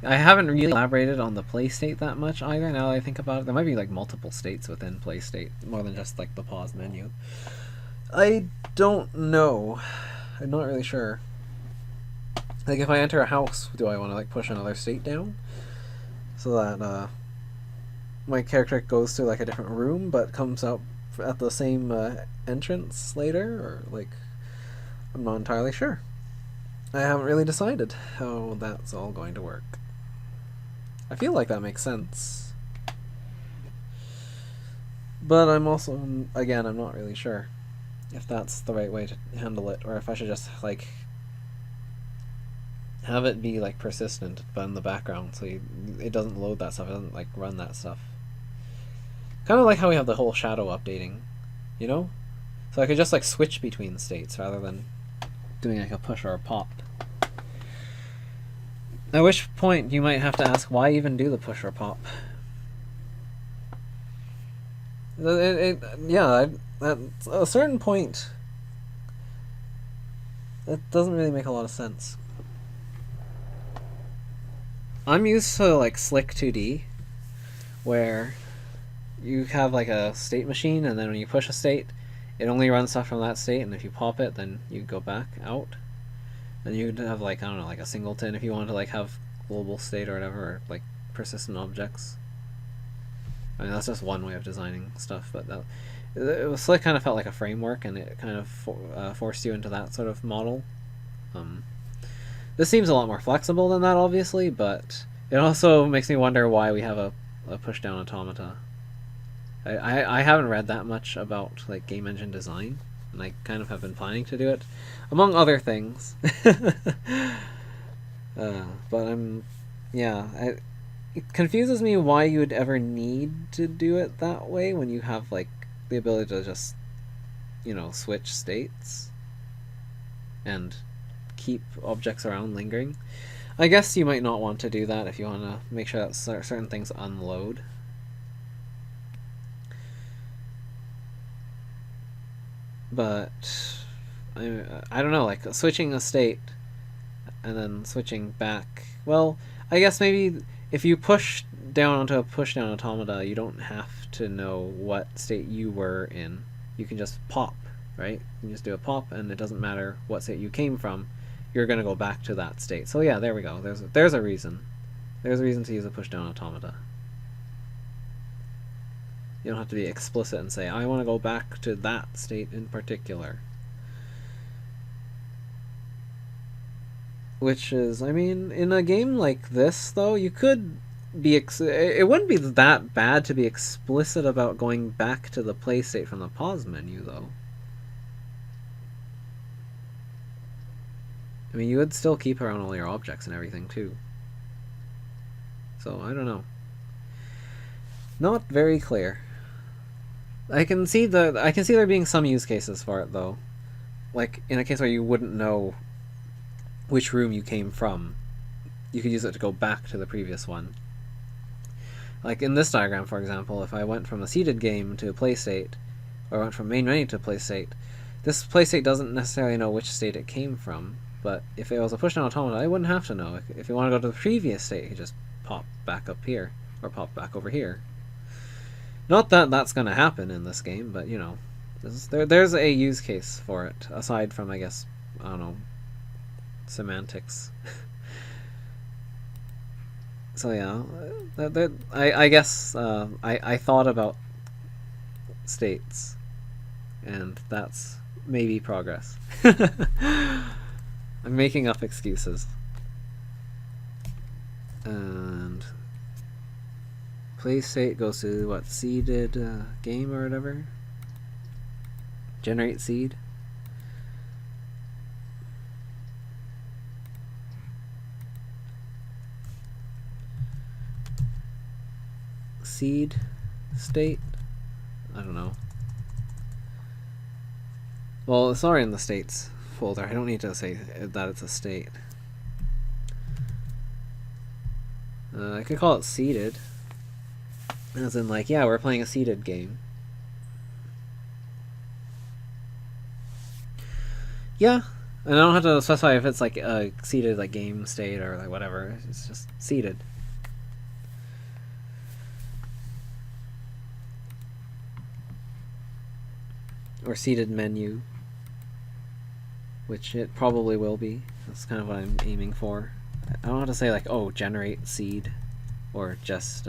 I haven't really elaborated on the play state that much either, now that I think about it. There might be like multiple states within play state, more than just like the pause menu. I don't know. I'm not really sure. Like if I enter a house, do I want to like push another state down? So that my character goes to like a different room but comes out at the same entrance later, or like, I'm not entirely sure. I haven't really decided how that's all going to work. I feel like that makes sense, but I'm also, again, I'm not really sure if that's the right way to handle it, or if I should just like have it be like persistent but in the background, so it doesn't load that stuff, it doesn't like run that stuff. Kind of like how we have the whole shadow updating, you know? So I could just like switch between states rather than doing like a push or a pop. At which point you might have to ask, why even do the push or pop? Yeah, at a certain point, it doesn't really make a lot of sense. I'm used to like Slick 2D, where you have like a state machine, and then when you push a state, it only runs stuff from that state, and if you pop it, then you go back out. And you could have like, I don't know, like a singleton if you wanted to like have global state or whatever, or like persistent objects. I mean, that's just one way of designing stuff, but Slick kind of felt like a framework, and it kind of forced you into that sort of model. This seems a lot more flexible than that, obviously, but it also makes me wonder why we have a push-down automata. I haven't read that much about like game engine design, and I kind of have been planning to do it, among other things. But it confuses me why you would ever need to do it that way when you have like the ability to just, switch states and keep objects around lingering. I guess you might not want to do that if you want to make sure that certain things unload. But I don't know, like switching a state and then switching back. Well, I guess maybe if you push down onto a push-down automata, you don't have to know what state you were in. You can just pop, right? You can just do a pop, and it doesn't matter what state you came from. You're going to go back to that state. So yeah, there we go. There's a reason. There's a reason to use a push-down automata. You don't have to be explicit and say, I want to go back to that state in particular. Which is, I mean, in a game like this, though, you could be... it wouldn't be that bad to be explicit about going back to the play state from the pause menu, though. I mean, you would still keep around all your objects and everything, too. So, I don't know. Not very clear. I can see there being some use cases for it, though. Like, in a case where you wouldn't know which room you came from, you could use it to go back to the previous one. Like in this diagram, for example, if I went from a seeded game to a play state, or went from main menu to play state, this play state doesn't necessarily know which state it came from, but if it was a push-down automata, I wouldn't have to know. If you want to go to the previous state, you just pop back up here, or pop back over here. Not that that's going to happen in this game, but, there's a use case for it, aside from, I guess, I don't know, semantics. So yeah, I guess I thought about states, and that's maybe progress. I'm making up excuses. And play state goes to what, seeded game or whatever? Generate seed. Seed state? I don't know. Well, it's already in the states folder. I don't need to say that it's a state. I could call it seeded. As in, like, yeah, we're playing a seeded game. Yeah, and I don't have to specify if it's like a seeded like game state or like whatever. It's just seeded. Or seeded menu, which it probably will be. That's kind of what I'm aiming for. I don't have to say like, oh, generate seed, or just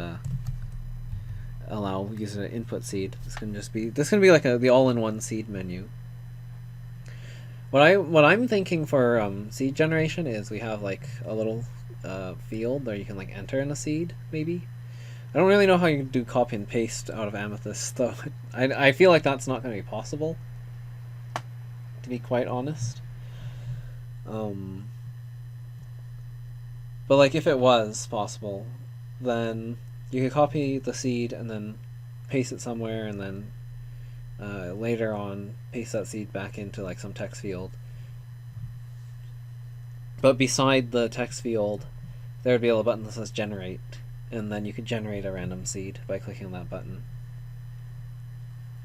allow user to input seed. This can be like the all-in-one seed menu. What I'm thinking for seed generation is we have like a little field where you can like enter in a seed, maybe. I don't really know how you do copy and paste out of Amethyst, though. I feel like that's not going to be possible, to be quite honest. But like if it was possible, then you could copy the seed and then paste it somewhere, and then later on paste that seed back into like some text field. But beside the text field, there would be a little button that says generate. And then you could generate a random seed by clicking that button.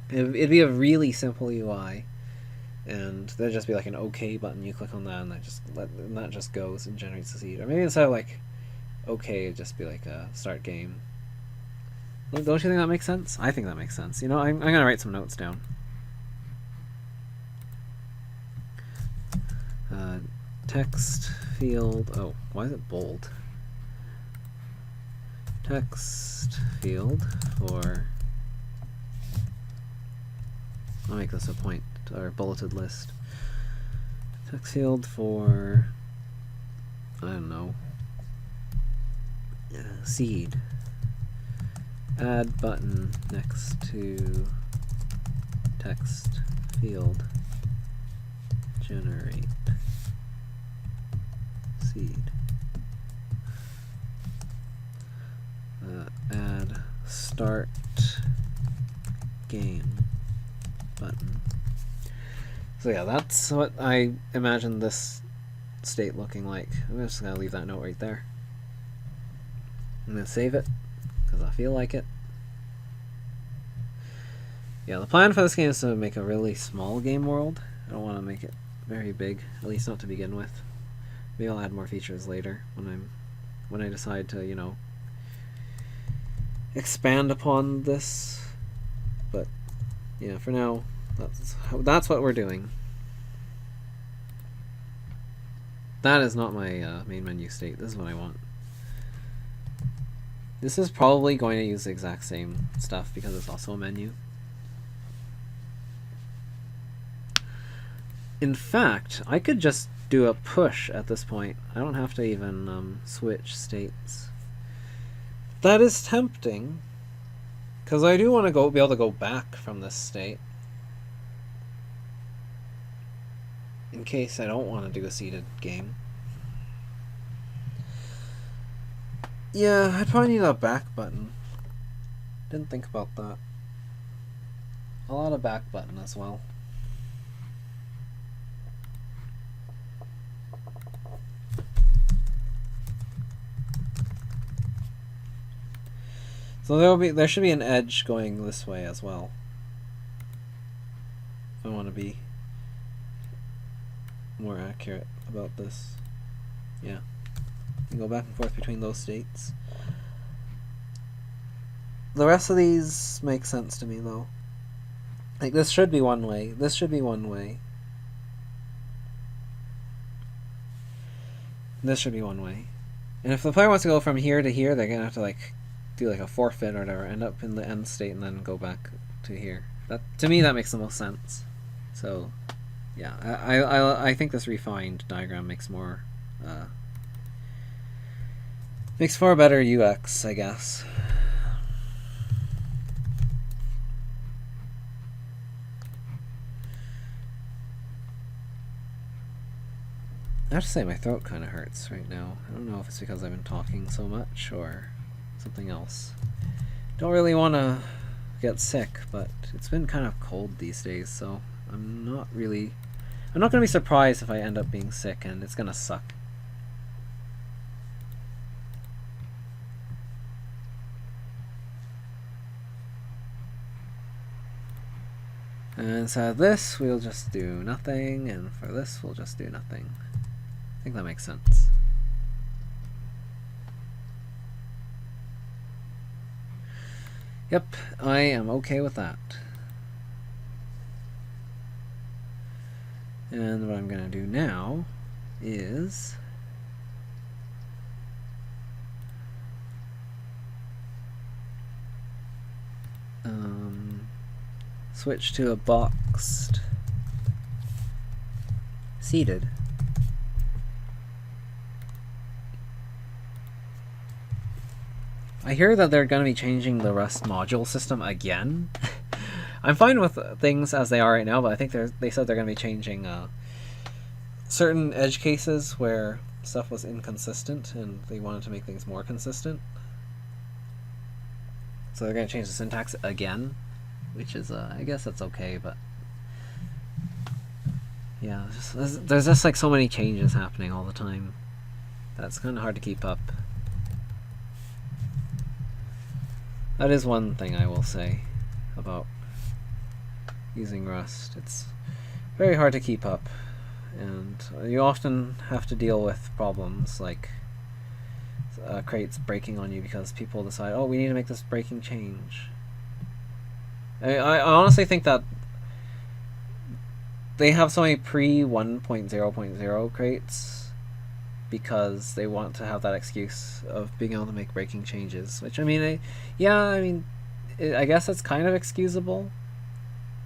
It'd be a really simple UI, and there'd just be like an OK button. You click on that, and that just goes and generates the seed. Or maybe instead of like OK, it'd just be like a start game. Don't you think that makes sense? I think that makes sense. You know, I'm gonna write some notes down. Text field. Oh, why is it bold? Text field for. I'll make this a point or bulleted list. Text field for. I don't know. Seed. Add button next to text field. Generate seed. Add start game button. So yeah, that's what I imagine this state looking like. I'm just gonna leave that note right there. I'm gonna save it because I feel like it. Yeah, the plan for this game is to make a really small game world. I don't want to make it very big, at least not to begin with. Maybe I'll add more features later when I decide to, you know, expand upon this. But yeah, for now, that's what we're doing. That is not my main menu state. This is what I want. This is probably going to use the exact same stuff because it's also a menu. In fact, I could just do a push at this point. I don't have to even switch states. That is tempting, because I do want to be able to go back from this state in case I don't want to do a seeded game. Yeah, I'd probably need a back button. Didn't think about that. I'll add a back button as well. So there should be an edge going this way as well. If I want to be more accurate about this. Yeah. You can go back and forth between those states. The rest of these make sense to me though. Like this should be one way. This should be one way. This should be one way. And if the player wants to go from here to here, they're gonna have to like do like a forfeit or whatever, end up in the end state and then go back to here. That to me that makes the most sense. So yeah, I think this refined diagram makes more makes for a better UX, I guess. I have to say my throat kind of hurts right now. I don't know if it's because I've been talking so much or something else. Don't really want to get sick, but it's been kind of cold these days, so I'm not going to be surprised if I end up being sick, and it's going to suck. And so this we'll just do nothing, and for this we'll just do nothing. I think that makes sense. Yep, I am okay with that. And what I'm going to do now is switch to a boxed seated. I hear that they're going to be changing the Rust module system again. I'm fine with things as they are right now, but I think they said they're going to be changing certain edge cases where stuff was inconsistent and they wanted to make things more consistent. So they're going to change the syntax again, which is, I guess that's okay, but yeah, there's just like so many changes happening all the time. That's kind of hard to keep up. That is one thing I will say about using Rust. It's very hard to keep up, and you often have to deal with problems like crates breaking on you because people decide, oh, we need to make this breaking change. I honestly think that they have so many pre 1.0.0 crates because they want to have that excuse of being able to make breaking changes, which I mean, I guess that's kind of excusable.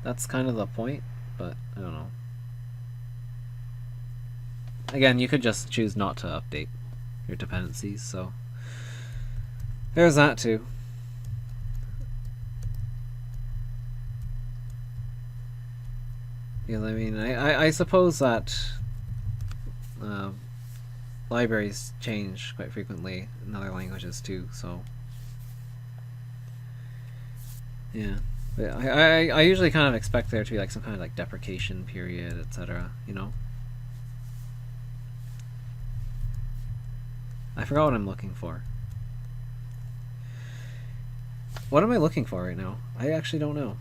That's kind of the point, but I don't know. Again, you could just choose not to update your dependencies, so there's that too. Yeah, I mean, I suppose that libraries change quite frequently in other languages too, so yeah. But I usually kind of expect there to be like some kind of like deprecation period, etc., you know? I forgot what I'm looking for. What am I looking for right now? I actually don't know.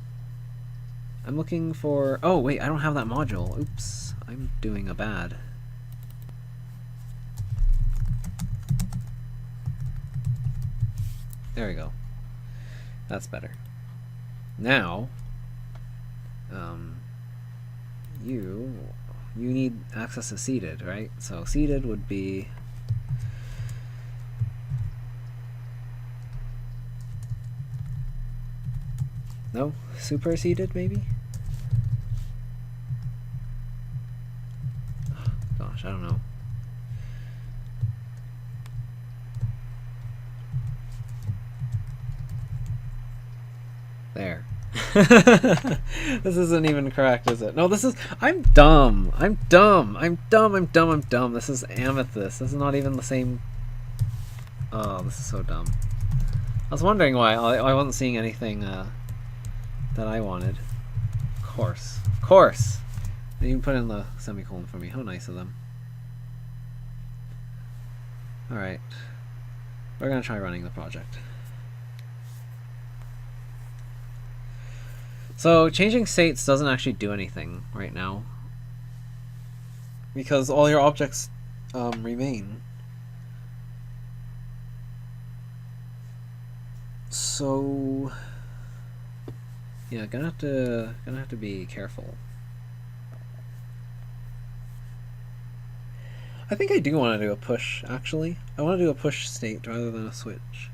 I'm looking for... Oh, wait, I don't have that module. Oops, I'm doing a bad. There we go. That's better. Now, you need access to seeded, right? So seeded would be... No? Superseded, maybe? Oh, gosh, I don't know. There. This isn't even correct, is it? No, this is... I'm dumb! I'm dumb! I'm dumb! I'm dumb! I'm dumb! This is Amethyst. This is not even the same... Oh, this is so dumb. I was wondering why I wasn't seeing anything, that I wanted. Of course. Of course! They even put in the semicolon for me. How nice of them. Alright. We're gonna try running the project. So, changing states doesn't actually do anything right now, because all your objects remain. So, yeah, gonna have to be careful. I think I do want to do a push, actually. I want to do a push state rather than a switch.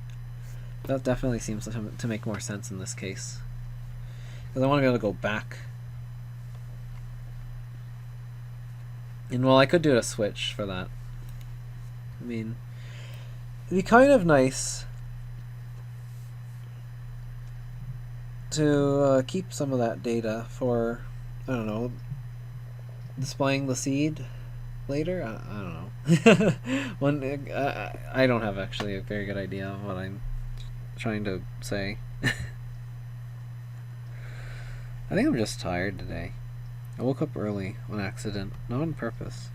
That definitely seems to make more sense in this case. Because I want to be able to go back. And well, I could do a switch for that. I mean, it'd be kind of nice to keep some of that data for, I don't know, displaying the seed later? I don't know. I don't have actually a very good idea of what I'm trying to say. I think I'm just tired today. I woke up early on accident, not on purpose.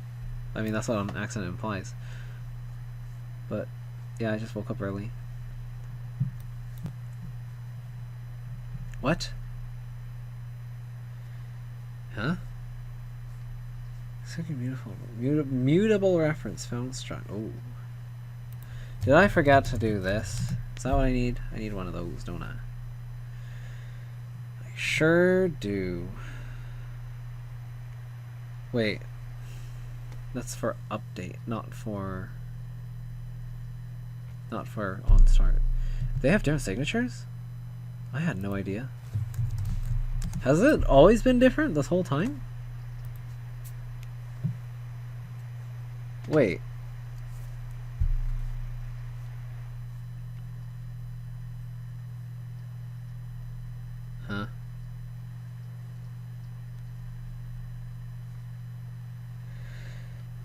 I mean, that's what an accident implies. But, yeah, I just woke up early. What? Huh? Such a beautiful... Mutable reference found struck. Oh. Did I forget to do this? Is that what I need? I need one of those, don't I? I sure do. Wait. That's for update, not for on start. They have different signatures? I had no idea. Has it always been different this whole time? Wait. Huh?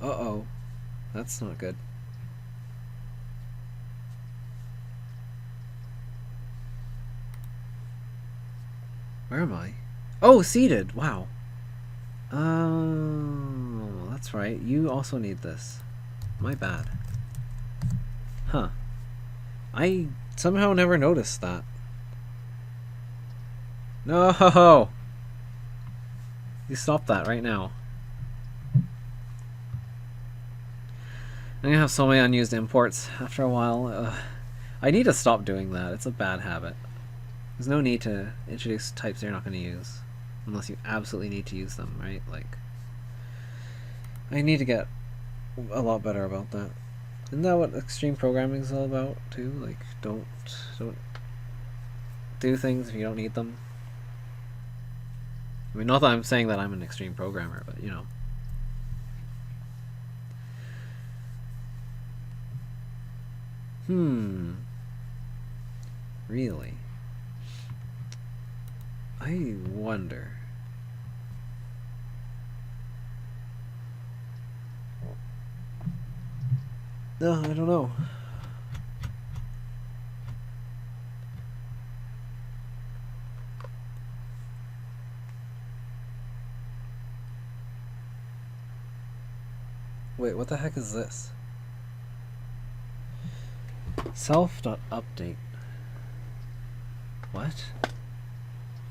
Uh-oh. That's not good. Where am I? Oh, seated! Wow. Oh, that's right. You also need this. My bad. Huh. I somehow never noticed that. No! You stop that right now. I'm gonna have so many unused imports after a while. I need to stop doing that. It's a bad habit. There's no need to introduce types you're not going to use. Unless you absolutely need to use them, right? Like, I need to get a lot better about that. Isn't that what extreme programming is all about, too? Like, don't do things if you don't need them. I mean, not that I'm saying that I'm an extreme programmer, but, you know. Really? I wonder. No, I don't know. Wait, what the heck is this? Self.update. What?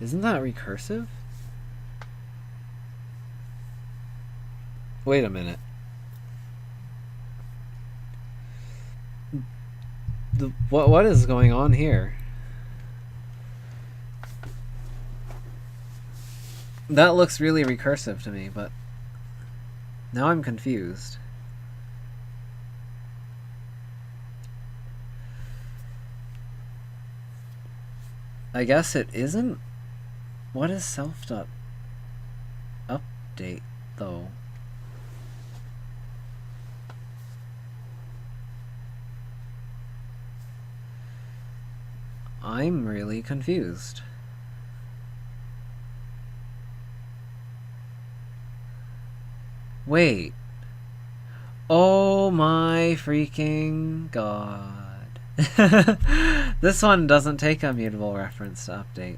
Isn't that recursive? Wait a minute. What is going on here? That looks really recursive to me, but now I'm confused. I guess it isn't? What is self.update, though? I'm really confused. Wait. Oh my freaking god. This one doesn't take a mutable reference to update.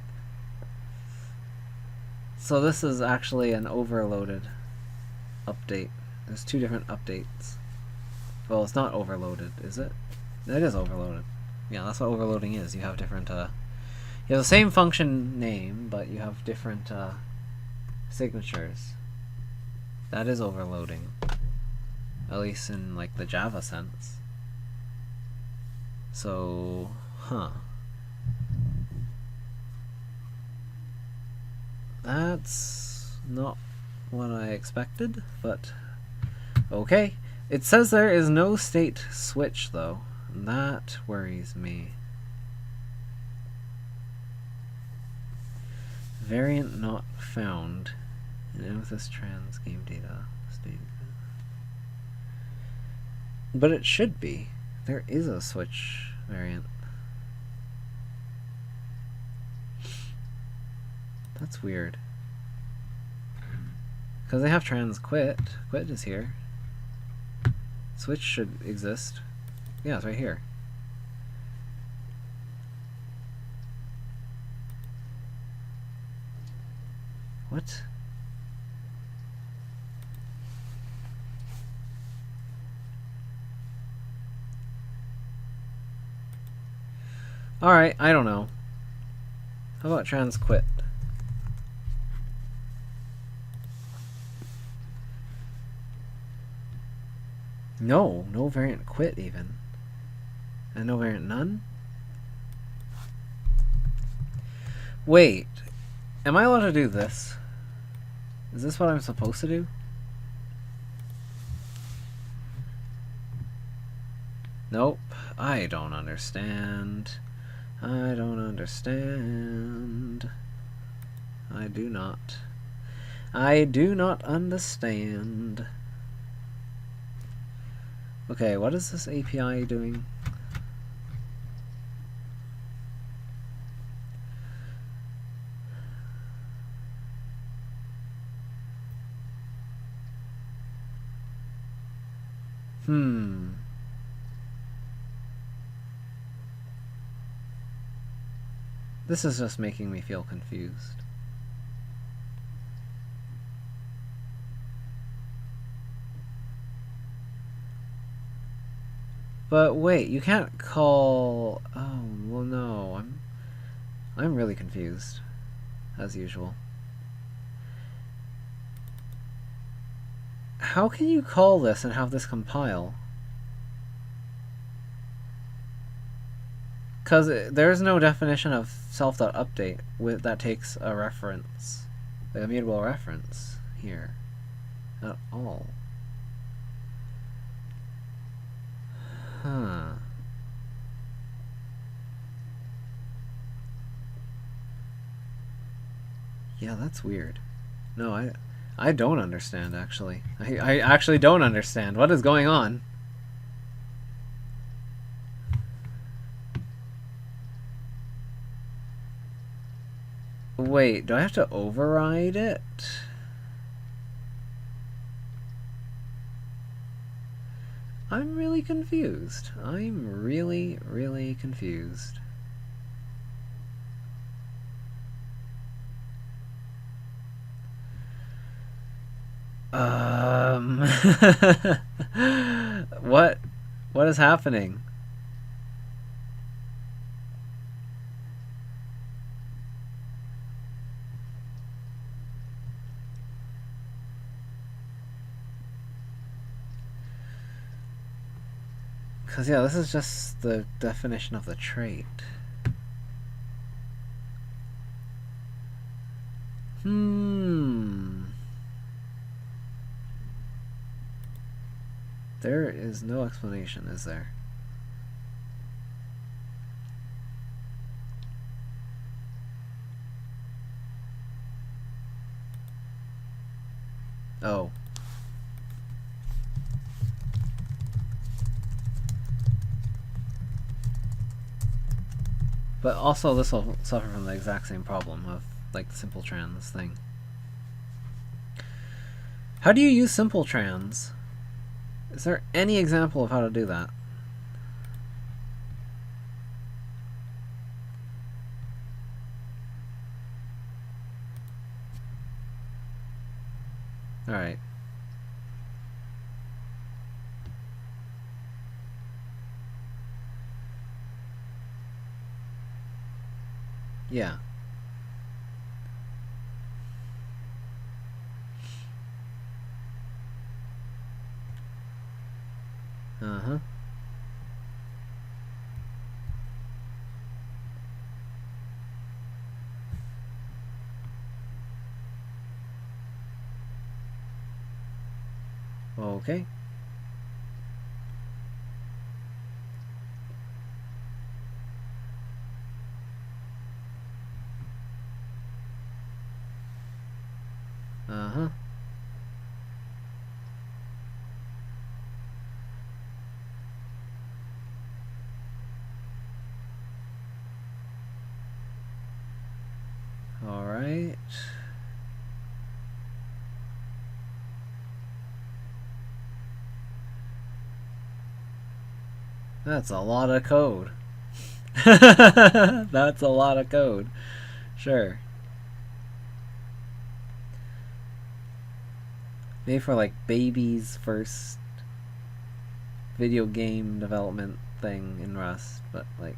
So this is actually an overloaded update. There's two different updates. Well, it's not overloaded, is it? It is overloaded. Yeah, that's what overloading is. You have different, you have the same function name, but you have different, signatures. That is overloading. At least in, like, the Java sense. So, That's not what I expected, but okay. It says there is no state switch, though. That worries me. Variant not found in Amethyst trans game data state. But it should be. There is a switch variant. That's weird. Because they have trans quit. Quit is here. Switch should exist. Yeah, it's right here. What? Alright, I don't know. How about trans quit? No variant quit even. And no variant none? Wait, am I allowed to do this? Is this what I'm supposed to do? Nope, I don't understand. I don't understand. I do not. I do not understand. Okay, what is this API doing? This is just making me feel confused. But wait, you can't call... Oh, well no, I'm really confused, as usual. how can you call this and have this compile? Because there's no definition of self.update that takes a reference, like a mutable reference here, at all. Huh. Yeah, that's weird. No, I don't understand, actually. I actually don't understand. What is going on? Wait, do I have to override it? I'm really confused. I'm really, really confused. What is happening? Because, yeah, this is just the definition of the trait. There is no explanation, is there? Oh. But also this will suffer from the exact same problem of, like, the simple trans thing. How do you use simple trans? Is there any example of how to do that? Alright. Yeah. Uh-huh. Okay. Uh-huh. Alright. That's a lot of code. That's a lot of code. Sure. Maybe for, like, baby's first video game development thing in Rust, but, like,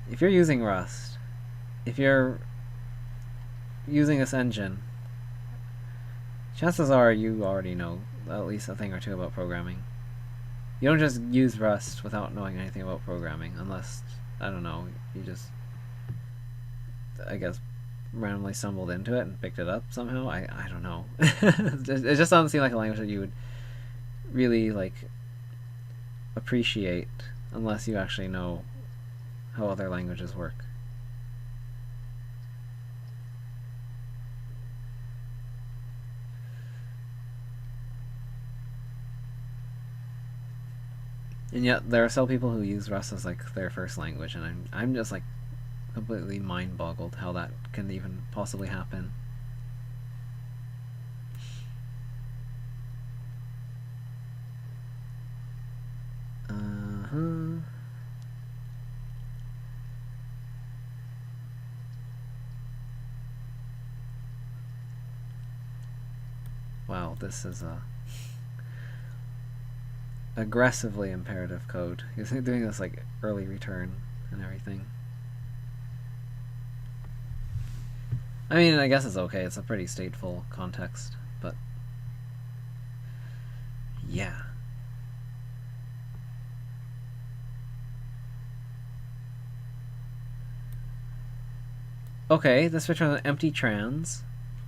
if you're using Rust, if you're using this engine, chances are you already know at least a thing or two about programming. You don't just use Rust without knowing anything about programming, unless, I don't know, you just, I guess, randomly stumbled into it and picked it up somehow. I don't know. It just doesn't seem like a language that you would really, like, appreciate unless you actually know how other languages work. And yet there are still people who use Rust as, like, their first language, and I'm just, like, completely mind-boggled how that can even possibly happen. Uh-huh. Wow, this is a aggressively imperative code. He's doing this, like, early return and everything. I mean, I guess it's okay. It's a pretty stateful context, but Yeah. Okay, this returns an empty trans,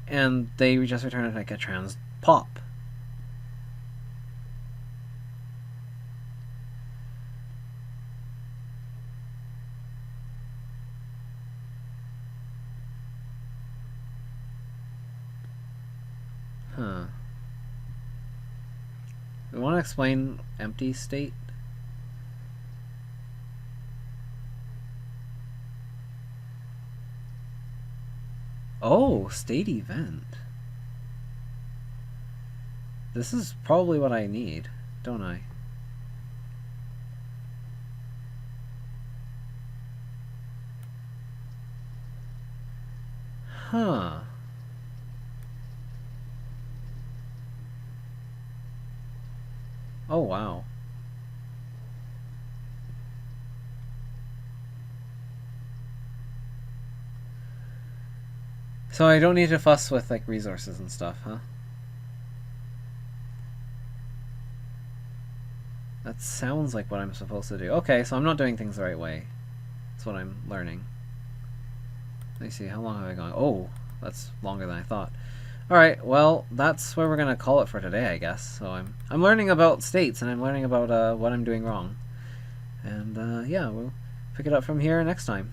and they just return like a trans pop. Huh. You want to explain empty state? Oh, state event. This is probably what I need, don't I? Huh. Oh, wow. So I don't need to fuss with like resources and stuff, huh? That sounds like what I'm supposed to do. Okay, so I'm not doing things the right way. That's what I'm learning. Let me see, how long have I gone? Oh, that's longer than I thought. Alright, well, that's where we're gonna call it for today, I guess. So I'm learning about states, and I'm learning about what I'm doing wrong. And yeah, we'll pick it up from here next time.